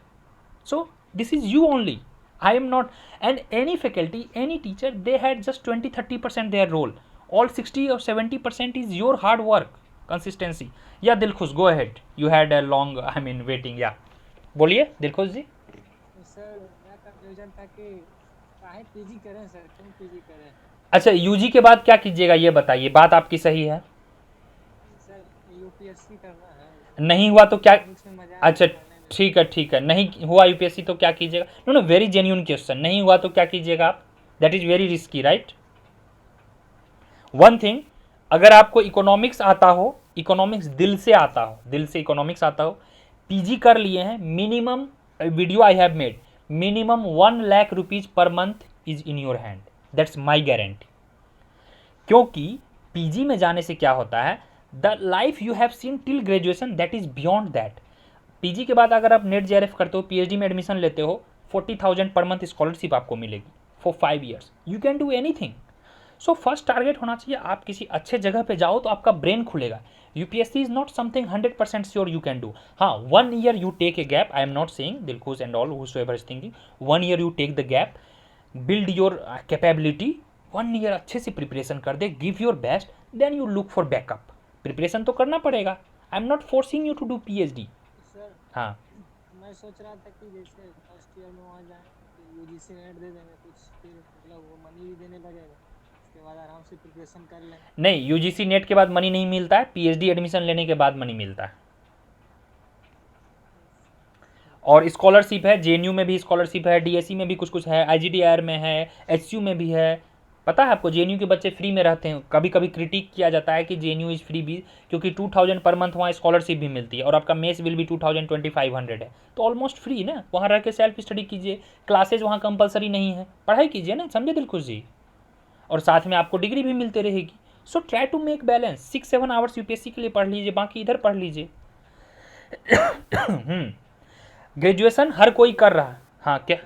So this is you only. I am not. And any faculty, any teacher, they had just 20-30% their role. All 60 or 70% is your hard work, consistency. Yeah, Dilkhush, go ahead. You had a long, waiting. Yeah. बोलिए Dilkhush ji. Sir मेरा confusion था कि काहे PG करें sir, क्यों PG करें? अच्छा, UG के बाद क्या कीजिएगा ये बताइए. बात आपकी सही है. सर यूपीएससी करना है. नहीं हुआ तो क्या? अच्छा अच्छा ठीक है. नहीं हुआ यूपीएससी तो क्या कीजिएगा? Know very genuine question. नहीं हुआ तो क्या कीजिएगा आप? That is very risky, right? One thing, अगर आपको इकोनॉमिक्स आता हो, इकोनॉमिक्स दिल से इकोनॉमिक्स आता हो, पीजी कर लिए हैं, minimum video I have made, minimum 1 lakh rupees per month is in your hand. That's my guarantee. क्योंकि पीजी में जाने से क्या होता है, the life you have seen till graduation that is beyond that. PG के बाद अगर आप नेट जेआरएफ करते हो, पीएचडी में एडमिशन लेते हो, 40,000 पर मंथ स्कॉलरशिप आपको मिलेगी for 5 years. You can do anything. So first target होना चाहिए, आप किसी अच्छे जगह पे जाओ तो आपका ब्रेन खुलेगा. UPSC is not something 100% sure you can do. हाँ, 1 year you take a gap. I am not saying Dilkhush and all whosoever is thinking, 1 year you take the gap, build your capability. 1 year अच्छे से preparation कर दे, give your best, then you look for backup. Preparation तो करना पड़ेगा. I am not forcing you to do PhD. Sir हाँ, मैं सोच रहा था कि जैसे फर्स्ट ईयर में वहाँ जाए तो यूजीसी नेट दे देंगे कुछ, फिर मतलब वो मनी भी देने लगेगा, उसके बाद आराम से प्रिपरेशन कर लें. नहीं, यूजीसी नेट के बाद मनी नहीं मिलता है, पीएचडी एडमिशन लेने के बाद मनी मिलता है. और स्कॉलरशिप है, जेएनयू में भी स्कॉलरशिप है, डीएससी में भी कुछ है, आईजीडीआर में है, एचयू में भी है. पता है आपको, जेएनयू के बच्चे फ्री में रहते हैं. कभी कभी क्रिटिक किया जाता है कि जेएनयू इज़ फ्री भी, क्योंकि 2000 पर मंथ वहाँ स्कॉलरशिप भी मिलती है और आपका मेस बिल भी 2500 है, तो ऑलमोस्ट फ्री ना. वहाँ रह के सेल्फ स्टडी कीजिए, क्लासेज वहाँ कंपलसरी नहीं है, पढ़ाई कीजिए ना, समझे दिलखुश जी. और साथ में आपको डिग्री भी मिलती रहेगी. So try to make balance. 6-7 hours UPSC के लिए पढ़ लीजिए, बाकी इधर पढ़ लीजिए. ग्रेजुएशन हर कोई कर रहा है. हाँ क्या?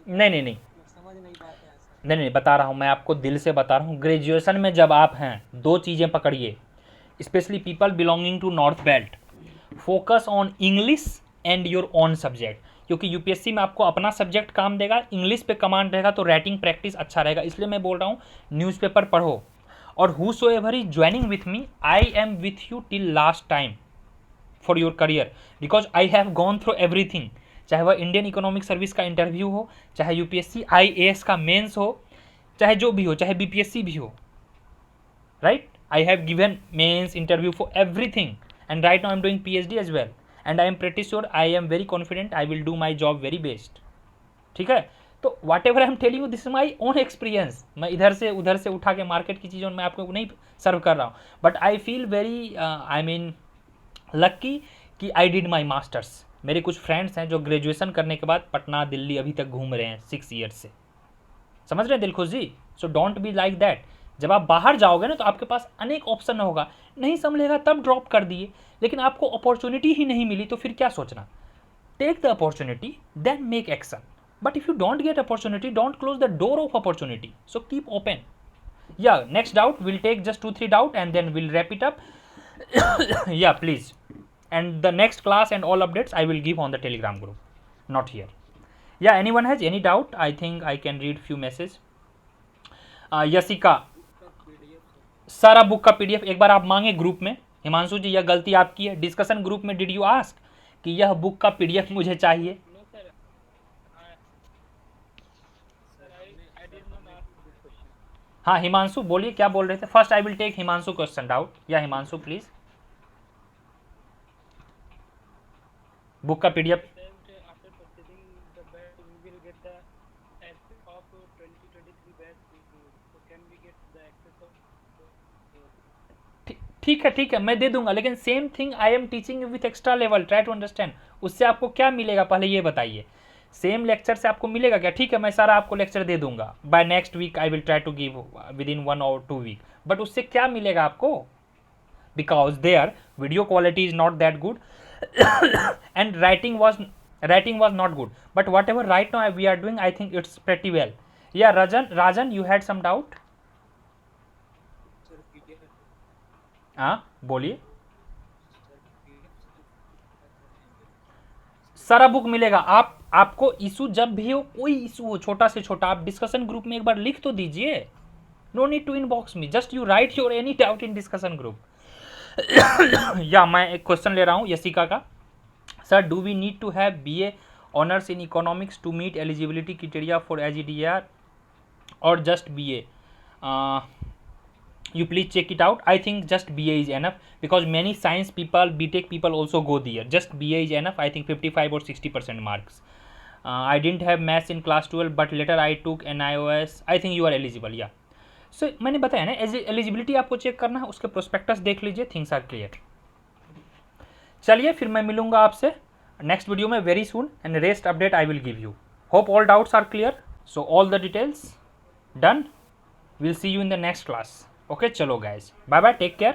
नहीं, समझ नहीं पाते हैं सर. नहीं बता रहा हूँ, मैं आपको दिल से बता रहा हूँ. ग्रेजुएशन में जब आप हैं, 2 चीज़ें पकड़िए, specially people belonging to north belt. Focus on English and your own subject, क्योंकि यूपीएससी में आपको अपना सब्जेक्ट काम देगा, इंग्लिश पे कमांड रहेगा, तो राइटिंग प्रैक्टिस अच्छा रहेगा. इसलिए मैं बोल रहा हूँ न्यूज़पेपर पढ़ो. और whosoever is joining with me, I am with you till last time. For your career, because I have gone through everything, चाहे वह इंडियन इकोनॉमिक सर्विस का इंटरव्यू हो, चाहे यूपीएससी IAS का मेंस हो, चाहे जो भी हो, चाहे बीपीएससी भी हो, right? I have given mains interview for everything, and right now I am doing PhD as well, and I am pretty sure, I am very confident, I will do my job very best, ठीक है? तो whatever I am telling you, this is my own experience. मैं इधर से उधर से उठा के मार्केट की चीज़ों में आपको नहीं सर्व कर रहा हूँ, but I feel very I mean lucky कि आई डिड माई मास्टर्स। मेरे कुछ फ्रेंड्स हैं जो ग्रेजुएशन करने के बाद पटना दिल्ली अभी तक घूम रहे हैं 6 ईयर्स से, समझ रहे हैं Dilkhush ji? So don't be like that. जब आप बाहर जाओगे ना तो आपके पास अनेक ऑप्शन होगा, नहीं संभलेगा तब ड्रॉप कर दिए, लेकिन आपको अपॉर्चुनिटी ही नहीं मिली तो फिर क्या सोचना? Take the opportunity then make action, but if you don't get opportunity, don't close the door of opportunity, so keep open. Yeah, next doubt we'll take just 2-3 doubt and then we'll wrap it up. Yeah, please. And the next class and all updates I will give on the Telegram group, not here. Yeah, anyone has any doubt? I think I can read few messages. Yasika, सारा book का PDF एक बार आप मांगे group में। हिमांशु जी, यह गलती आपकी है। डिस्कशन ग्रुप में डिड यू आस्क कि यह बुक का PDF मुझे चाहिए? हाँ हिमांशु बोलिए, क्या बोल रहे थे? First I will take Himanshu question doubt. Yeah Himanshu please, book का PDF। ठीक है मैं दे दूंगा, लेकिन same thing I am teaching with extra level, try to understand. उससे आपको क्या मिलेगा पहले ये बताइए? सेम लेक्चर से आपको मिलेगा क्या? ठीक है, मैं सारा आपको लेक्चर दे दूंगा। By next week I will try to give within 1 or 2 week, but उससे क्या मिलेगा आपको? Because their video quality is not that good and writing was not good, but whatever right now we are doing I think it's pretty well. Yeah Rajan you had some doubt? हाँ बोलिए। सारा book मिलेगा। आपको issue जब भी हो, कोई issue हो छोटा से छोटा, आप डिस्कशन ग्रुप में एक बार लिख तो दीजिए। No need to inbox me, just you write your any doubt in discussion group. Yeah मैं एक क्वेश्चन ले रहा हूँ यशिका का। Sir, do we need to have BA honours in economics to meet eligibility criteria for AGDR और just BA? You please check it out. I think just BA is enough, because many science people, BTech people also go there. Just BA is enough. I think 55 or 60% marks. I didn't have maths in class 12, but later I took NIOS. I think you are eligible. Yeah. So मैंने बताया ना, eligibility आपको check करना है, उसके prospectus देख लीजिए, things are clear. चलिए फिर मैं मिलूंगा आपसे नेक्स्ट वीडियो में very soon, and rest update I will give you. Hope all doubts are clear, so all the details done. Will see you in the next class. Okay, चलो guys, bye bye, take care.